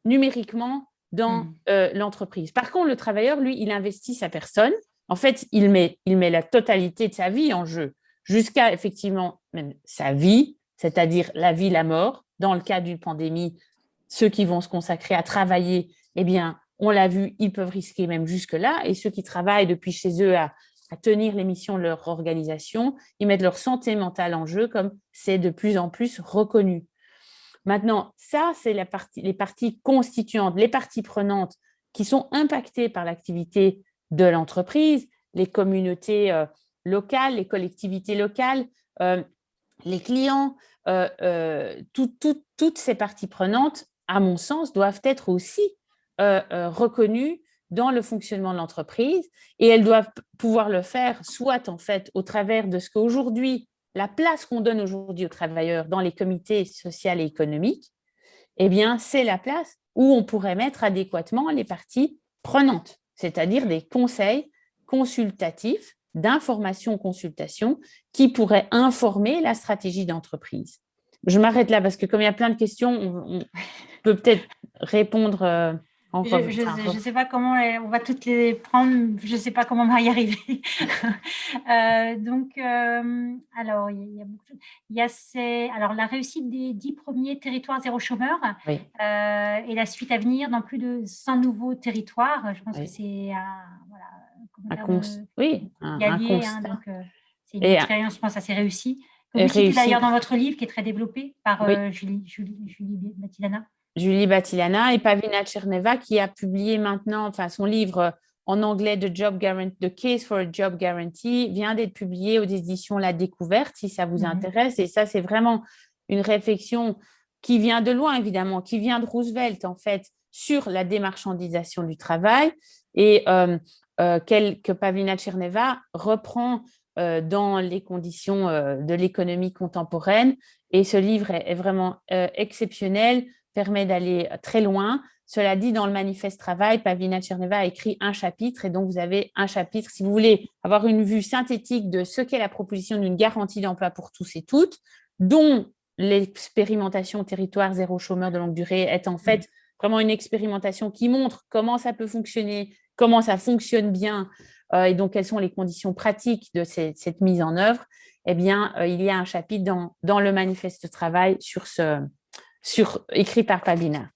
numériquement dans l'entreprise. Par contre, le travailleur, lui, il investit sa personne. En fait, il met la totalité de sa vie en jeu, jusqu'à effectivement même sa vie, c'est-à-dire la vie, la mort. Dans le cas d'une pandémie, ceux qui vont se consacrer à travailler, eh bien, on l'a vu, ils peuvent risquer même jusque-là. Et ceux qui travaillent depuis chez eux à tenir les missions de leur organisation, ils mettent leur santé mentale en jeu, comme c'est de plus en plus reconnu. Maintenant, ça, c'est les parties constituantes, les parties prenantes qui sont impactées par l'activité de l'entreprise, les communautés locales, les collectivités locales, les clients, toutes ces parties prenantes, à mon sens, doivent être aussi reconnues dans le fonctionnement de l'entreprise et elles doivent pouvoir le faire soit en fait au travers de ce qu'aujourd'hui, la place qu'on donne aujourd'hui aux travailleurs dans les comités sociaux et économiques, eh bien, c'est la place où on pourrait mettre adéquatement les parties prenantes, c'est-à-dire des conseils consultatifs, d'information-consultation qui pourraient informer la stratégie d'entreprise. Je m'arrête là parce que comme il y a plein de questions, on peut peut-être répondre je ne sais pas comment on va toutes les prendre, je ne sais pas comment on va y arriver. Alors, il y a beaucoup de choses. Il y a alors, la réussite des 10 premiers territoires zéro chômeur et la suite à venir dans plus de 100 nouveaux territoires. Je pense que c'est c'est une expérience, je pense, assez réussie. Que vous citez d'ailleurs dans votre livre, qui est très développé par Julie Batilana. Julie Batilana et Pavina Tcherneva qui a publié maintenant, son livre en anglais The Case for a Job Guarantee vient d'être publié aux éditions La Découverte, si ça vous intéresse. Et ça, c'est vraiment une réflexion qui vient de loin, évidemment, qui vient de Roosevelt, en fait, sur la démarchandisation du travail et que Pavina Tcherneva reprend dans les conditions de l'économie contemporaine. Et ce livre est vraiment exceptionnel, permet d'aller très loin. Cela dit, dans le manifeste travail, Pavina Tcherneva a écrit un chapitre et donc vous avez un chapitre, si vous voulez avoir une vue synthétique de ce qu'est la proposition d'une garantie d'emploi pour tous et toutes, dont l'expérimentation territoire zéro chômeur de longue durée est en fait vraiment une expérimentation qui montre comment ça peut fonctionner, comment ça fonctionne bien et donc quelles sont les conditions pratiques de cette mise en œuvre, eh bien, il y a un chapitre dans le manifeste de travail écrit par Pabina.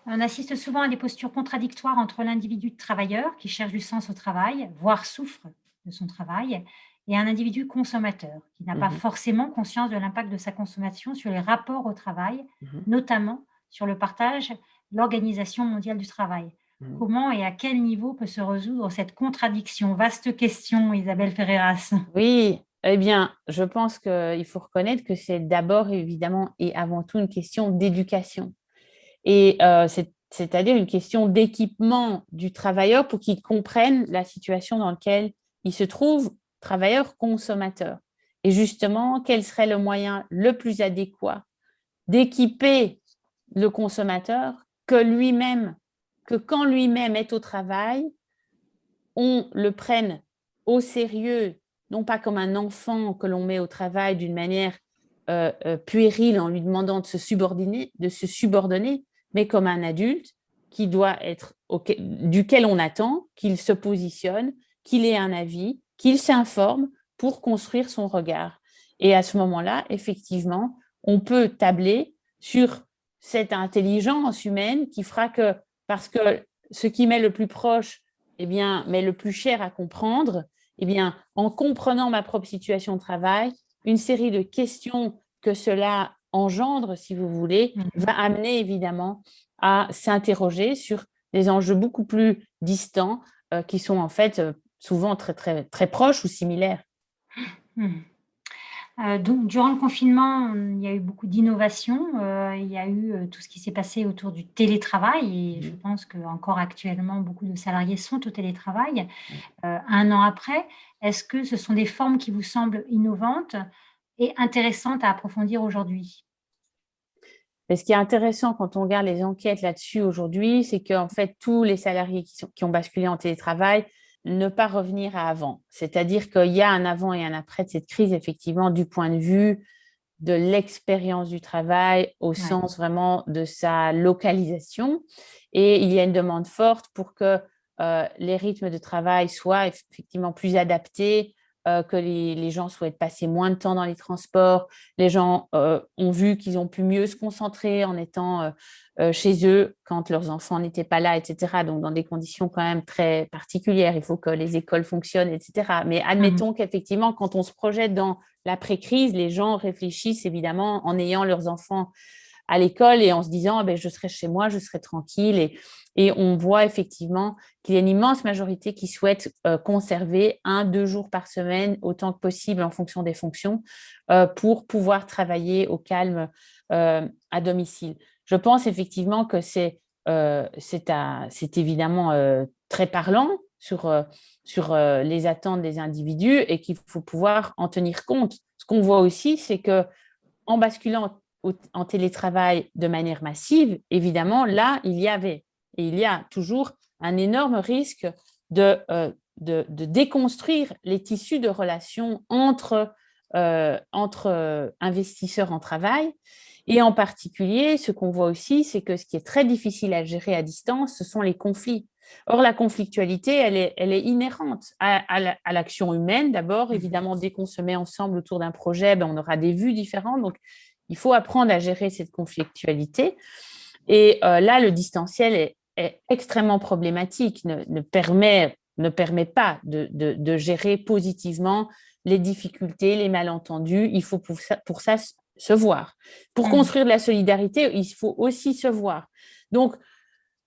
On assiste souvent à des postures contradictoires entre l'individu travailleur qui cherche du sens au travail, voire souffre de son travail, et un individu consommateur qui n'a pas forcément conscience de l'impact de sa consommation sur les rapports au travail, notamment sur le partage, l'Organisation mondiale du travail. Comment et à quel niveau peut se résoudre cette contradiction? Vaste question, Isabelle Ferreras. Oui, eh bien, je pense qu'il faut reconnaître que c'est d'abord, évidemment, et avant tout une question d'éducation. Et c'est-à-dire une question d'équipement du travailleur pour qu'il comprenne la situation dans laquelle il se trouve, travailleur consommateur. Et justement, quel serait le moyen le plus adéquat d'équiper le consommateur que quand lui-même est au travail, on le prenne au sérieux, non pas comme un enfant que l'on met au travail d'une manière puérile en lui demandant de se subordonner, mais comme un adulte qui doit être duquel on attend qu'il se positionne, qu'il ait un avis, qu'il s'informe pour construire son regard. Et à ce moment-là, effectivement, on peut tabler sur cette intelligence humaine qui fera que, parce que ce qui m'est le plus proche, eh bien, mais le plus cher à comprendre, eh bien, en comprenant ma propre situation de travail, une série de questions que cela engendre, si vous voulez, va amener évidemment à s'interroger sur des enjeux beaucoup plus distants qui sont en fait souvent très, très, très proches ou similaires. Donc, durant le confinement, il y a eu beaucoup d'innovations. Il y a eu tout ce qui s'est passé autour du télétravail et je pense qu'encore actuellement, beaucoup de salariés sont au télétravail. 1 an après, est-ce que ce sont des formes qui vous semblent innovantes et intéressantes à approfondir aujourd'hui? Mais ce qui est intéressant quand on regarde les enquêtes là-dessus aujourd'hui, c'est qu'en fait, tous les salariés qui ont basculé en télétravail ne pas revenir à avant. C'est-à-dire qu'il y a un avant et un après de cette crise, effectivement, du point de vue de l'expérience du travail au sens vraiment de sa localisation. Et il y a une demande forte pour que les rythmes de travail soient effectivement plus adaptés, que les gens souhaitent passer moins de temps dans les transports. Les gens ont vu qu'ils ont pu mieux se concentrer en étant chez eux quand leurs enfants n'étaient pas là, etc. Donc, dans des conditions quand même très particulières. Il faut que les écoles fonctionnent, etc. Mais admettons qu'effectivement, quand on se projette dans l'après-crise, les gens réfléchissent évidemment en ayant leurs enfants à l'école et en se disant je serai chez moi, je serai tranquille. Et on voit effectivement qu'il y a une immense majorité qui souhaite conserver 1-2 jours par semaine, autant que possible en fonction des fonctions, pour pouvoir travailler au calme à domicile. Je pense effectivement que c'est évidemment très parlant sur les attentes des individus et qu'il faut pouvoir en tenir compte. Ce qu'on voit aussi, c'est qu'en basculant en télétravail de manière massive, évidemment, là, il y avait et il y a toujours un énorme risque de déconstruire les tissus de relations entre investisseurs en travail. Et en particulier, ce qu'on voit aussi, c'est que ce qui est très difficile à gérer à distance, ce sont les conflits. Or, la conflictualité, elle est inhérente à l'action humaine. D'abord, évidemment, dès qu'on se met ensemble autour d'un projet, on aura des vues différentes. Donc, il faut apprendre à gérer cette conflictualité. Et là, le distanciel est extrêmement problématique, ne permet pas de gérer positivement les difficultés, les malentendus. Il faut pour ça se voir. Pour construire de la solidarité, il faut aussi se voir. Donc,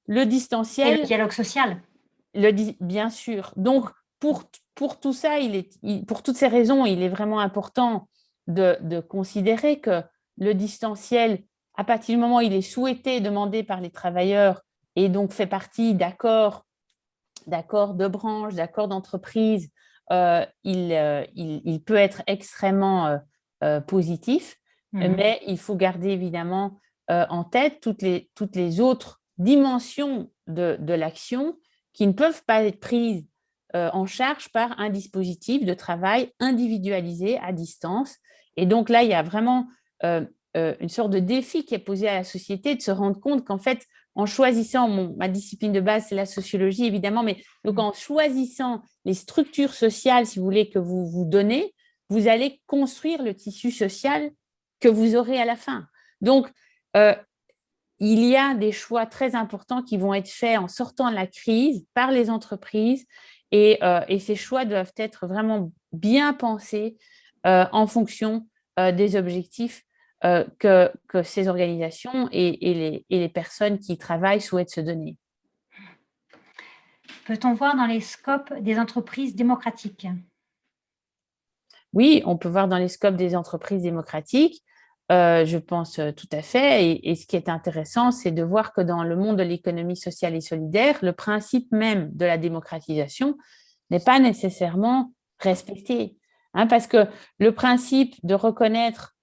le distanciel… Et le dialogue social. Bien sûr. Donc, pour tout ça, pour toutes ces raisons, il est vraiment important de considérer que le distanciel, à partir du moment où il est souhaité, demandé par les travailleurs et donc fait partie d'accords de branche, d'accords d'entreprise, il peut être extrêmement positif, mais il faut garder évidemment en tête toutes les autres dimensions de l'action qui ne peuvent pas être prises en charge par un dispositif de travail individualisé à distance. Et donc là, il y a vraiment une sorte de défi qui est posé à la société de se rendre compte qu'en fait, en choisissant, ma discipline de base, c'est la sociologie, évidemment, mais donc en choisissant les structures sociales, si vous voulez, que vous vous donnez, vous allez construire le tissu social que vous aurez à la fin. Donc, il y a des choix très importants qui vont être faits en sortant de la crise par les entreprises et ces choix doivent être vraiment bien pensés en fonction des objectifs que ces organisations et les personnes qui y travaillent souhaitent se donner. Peut-on voir dans les scopes des entreprises démocratiques? Oui, on peut voir dans les scopes des entreprises démocratiques, je pense tout à fait. Et ce qui est intéressant, c'est de voir que dans le monde de l'économie sociale et solidaire, le principe même de la démocratisation n'est pas nécessairement respecté. Hein, parce que le principe de reconnaître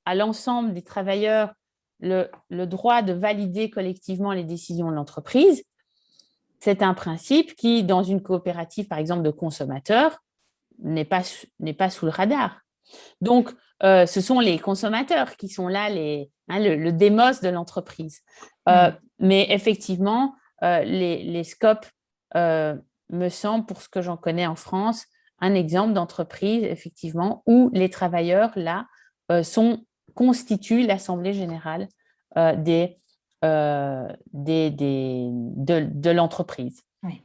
à l'ensemble des travailleurs le droit de valider collectivement les décisions de l'entreprise, c'est un principe qui, dans une coopérative, par exemple, de consommateurs, n'est pas sous le radar. Donc, ce sont les consommateurs qui sont là, le démos de l'entreprise. Mais effectivement, les scopes me semblent, pour ce que j'en connais en France, un exemple d'entreprise, effectivement, où les travailleurs, là, constituent l'Assemblée générale de l'entreprise. Oui.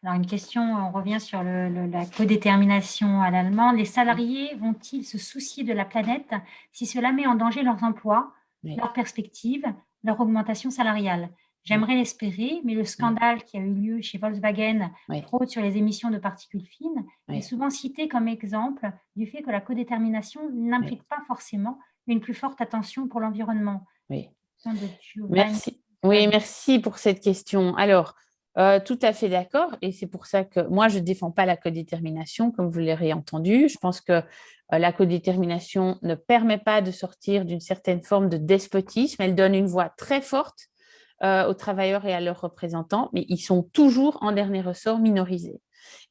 Alors, une question, on revient sur la codétermination à l'allemande. Les salariés vont-ils se soucier de la planète si cela met en danger leurs emplois, leurs perspectives, leur augmentation salariale? J'aimerais l'espérer, mais le scandale qui a eu lieu chez Volkswagen, fraude sur les émissions de particules fines, est souvent cité comme exemple du fait que la codétermination n'implique pas forcément une plus forte attention pour l'environnement. Merci. Oui, merci pour cette question. Alors, tout à fait d'accord, et c'est pour ça que moi, je ne défends pas la codétermination, comme vous l'aurez entendu. Je pense que la codétermination ne permet pas de sortir d'une certaine forme de despotisme. Elle donne une voix très forte aux travailleurs et à leurs représentants, mais ils sont toujours en dernier ressort minorisés.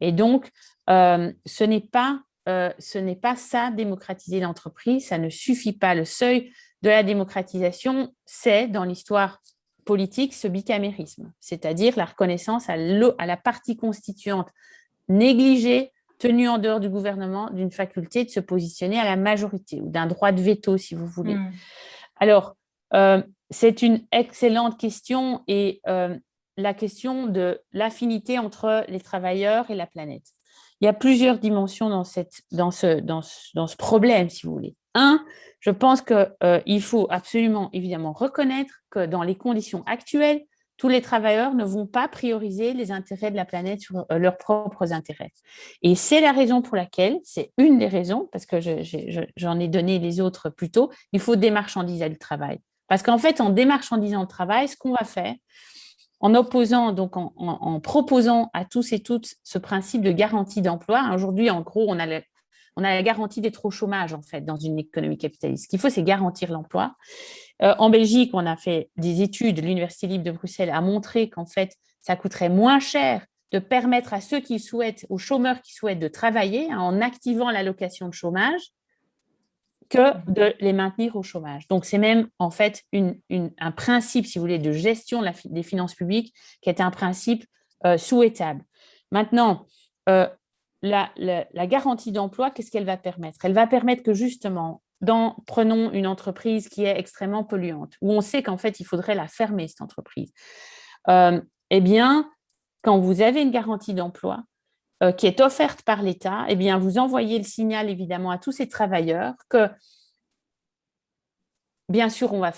Et donc, ce n'est pas ça, démocratiser l'entreprise, ça ne suffit pas. Le seuil de la démocratisation, c'est, dans l'histoire politique, ce bicamérisme, c'est-à-dire la reconnaissance à la partie constituante négligée, tenue en dehors du gouvernement, d'une faculté de se positionner à la majorité ou d'un droit de veto, si vous voulez. Alors, c'est une excellente question et la question de l'affinité entre les travailleurs et la planète. Il y a plusieurs dimensions dans ce problème, si vous voulez. Un, je pense qu'il faut absolument, évidemment, reconnaître que dans les conditions actuelles, tous les travailleurs ne vont pas prioriser les intérêts de la planète sur leurs propres intérêts. Et c'est la raison pour laquelle, c'est une des raisons, parce que j'en ai donné les autres plus tôt, il faut démarchandiser le travail. Parce qu'en fait, en démarchandisant le travail, ce qu'on va faire, en opposant, donc en proposant à tous et toutes ce principe de garantie d'emploi, aujourd'hui, en gros, on a la garantie d'être au chômage, en fait, dans une économie capitaliste. Ce qu'il faut, c'est garantir l'emploi. En Belgique, on a fait des études, l'Université libre de Bruxelles a montré qu'en fait, ça coûterait moins cher de permettre à ceux qui souhaitent, aux chômeurs qui souhaitent de travailler, en activant l'allocation de chômage, que de les maintenir au chômage. Donc, c'est même en fait un principe, si vous voulez, de gestion des finances publiques qui est un principe souhaitable. Maintenant, la garantie d'emploi, qu'est-ce qu'elle va permettre? Elle va permettre que justement, prenons une entreprise qui est extrêmement polluante, où on sait qu'en fait, il faudrait la fermer, cette entreprise. Eh bien, quand vous avez une garantie d'emploi qui est offerte par l'État, eh bien, vous envoyez le signal, évidemment, à tous ces travailleurs que, bien sûr, on va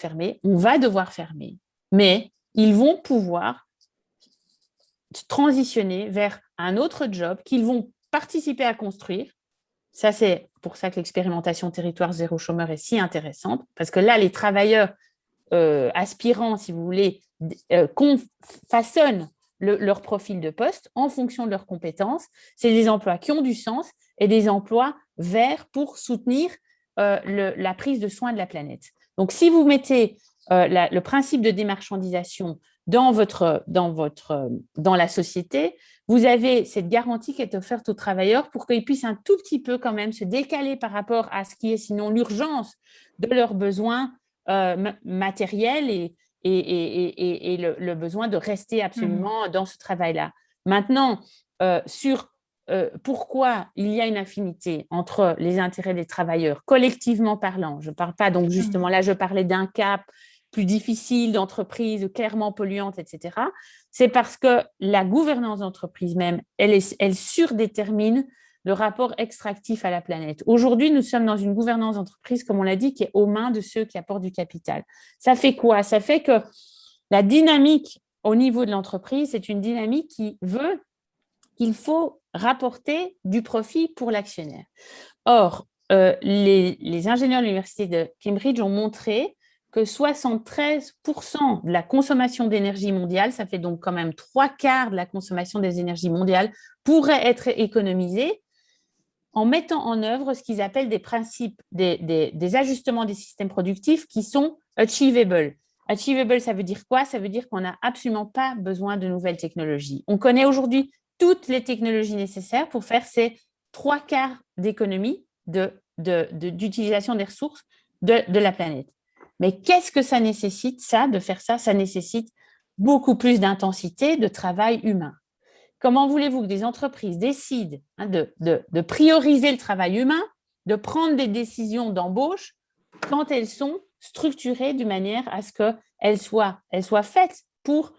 devoir fermer, mais ils vont pouvoir transitionner vers un autre job qu'ils vont participer à construire. Ça, c'est pour ça que l'expérimentation territoire zéro chômeur est si intéressante, parce que là, les travailleurs aspirants, si vous voulez, façonnent leur profil de poste en fonction de leurs compétences. C'est des emplois qui ont du sens et des emplois verts pour soutenir la prise de soin de la planète. Donc, si vous mettez le principe de démarchandisation dans la société, vous avez cette garantie qui est offerte aux travailleurs pour qu'ils puissent un tout petit peu quand même se décaler par rapport à ce qui est sinon l'urgence de leurs besoins matériels et le besoin de rester absolument dans ce travail-là. Maintenant, sur pourquoi il y a une affinité entre les intérêts des travailleurs, collectivement parlant, je ne parle pas donc justement là, je parlais d'un cas plus difficile d'entreprise, clairement polluante, etc. C'est parce que la gouvernance d'entreprise même, elle surdétermine le rapport extractif à la planète. Aujourd'hui, nous sommes dans une gouvernance d'entreprise, comme on l'a dit, qui est aux mains de ceux qui apportent du capital. Ça fait quoi? Ça fait que la dynamique au niveau de l'entreprise, c'est une dynamique qui veut qu'il faut rapporter du profit pour l'actionnaire. Or, les ingénieurs de l'université de Cambridge ont montré que 73% de la consommation d'énergie mondiale, ça fait donc quand même 3/4 de la consommation des énergies mondiales, pourrait être économisée en mettant en œuvre ce qu'ils appellent des principes, des ajustements des systèmes productifs qui sont achievable. Achievable, ça veut dire quoi? Ça veut dire qu'on n'a absolument pas besoin de nouvelles technologies. On connaît aujourd'hui toutes les technologies nécessaires pour faire ces 3/4 d'économie d'utilisation des ressources de la planète. Mais qu'est-ce que ça nécessite, ça, de faire ça? Ça nécessite beaucoup plus d'intensité de travail humain. Comment voulez-vous que des entreprises décident de prioriser le travail humain, de prendre des décisions d'embauche quand elles sont structurées de manière à ce qu'elles soient faites pour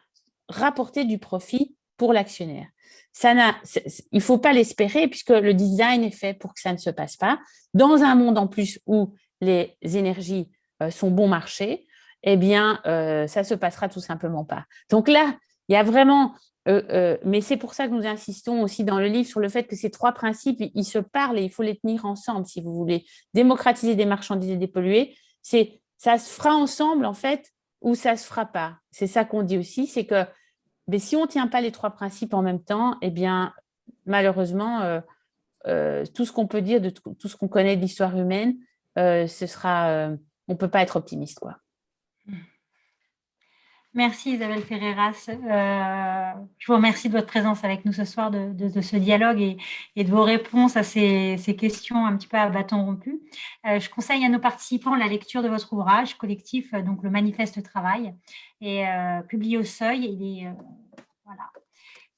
rapporter du profit pour l'actionnaire? Il ne faut pas l'espérer puisque le design est fait pour que ça ne se passe pas. Dans un monde en plus où les énergies sont bon marché, eh bien, ça ne se passera tout simplement pas. Donc là, il y a vraiment... mais c'est pour ça que nous insistons aussi dans le livre sur le fait que ces 3 principes, ils se parlent et il faut les tenir ensemble si vous voulez. Démocratiser des marchandises et dépolluer, ça se fera ensemble en fait ou ça ne se fera pas. C'est ça qu'on dit aussi, c'est que mais si on ne tient pas les 3 principes en même temps, eh bien, malheureusement, tout ce qu'on peut dire de tout ce qu'on connaît de l'histoire humaine, ce sera, on ne peut pas être optimiste, quoi. Merci Isabelle Ferreiras. Je vous remercie de votre présence avec nous ce soir, de ce dialogue et de vos réponses à ces questions un petit peu à bâton rompu. Je conseille à nos participants la lecture de votre ouvrage collectif, donc le Manifeste Travail, et publié au Seuil. Il est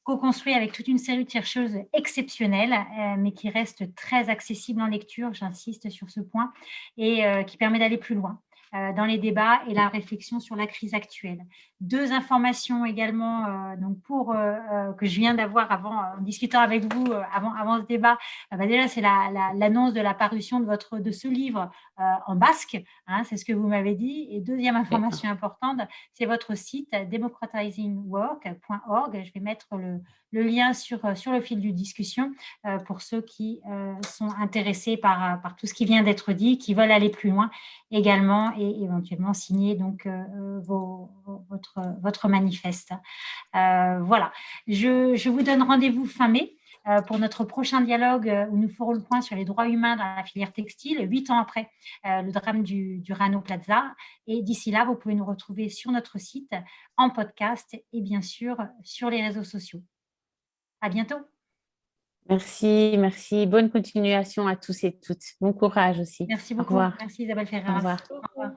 co-construit avec toute une série de chercheuses exceptionnelles, mais qui reste très accessible en lecture, j'insiste sur ce point, et qui permet d'aller plus loin dans les débats et la réflexion sur la crise actuelle. 2 informations également donc que je viens d'avoir en discutant avec vous avant ce débat. Déjà, c'est l'annonce de la parution de ce livre en basque, hein, c'est ce que vous m'avez dit. Et deuxième information importante, c'est votre site democratizingwork.org. Je vais mettre le lien sur le fil de discussion pour ceux qui sont intéressés par tout ce qui vient d'être dit, qui veulent aller plus loin également et éventuellement signer donc votre manifeste. Voilà, je vous donne rendez-vous fin mai pour notre prochain dialogue où nous ferons le point sur les droits humains dans la filière textile, 8 ans après le drame du Rana Plaza. Et d'ici là, vous pouvez nous retrouver sur notre site, en podcast et bien sûr sur les réseaux sociaux. À bientôt. Merci. Bonne continuation à tous et toutes. Bon courage aussi. Merci beaucoup. Au revoir. Merci Isabelle Ferreiras. Au revoir. Au revoir.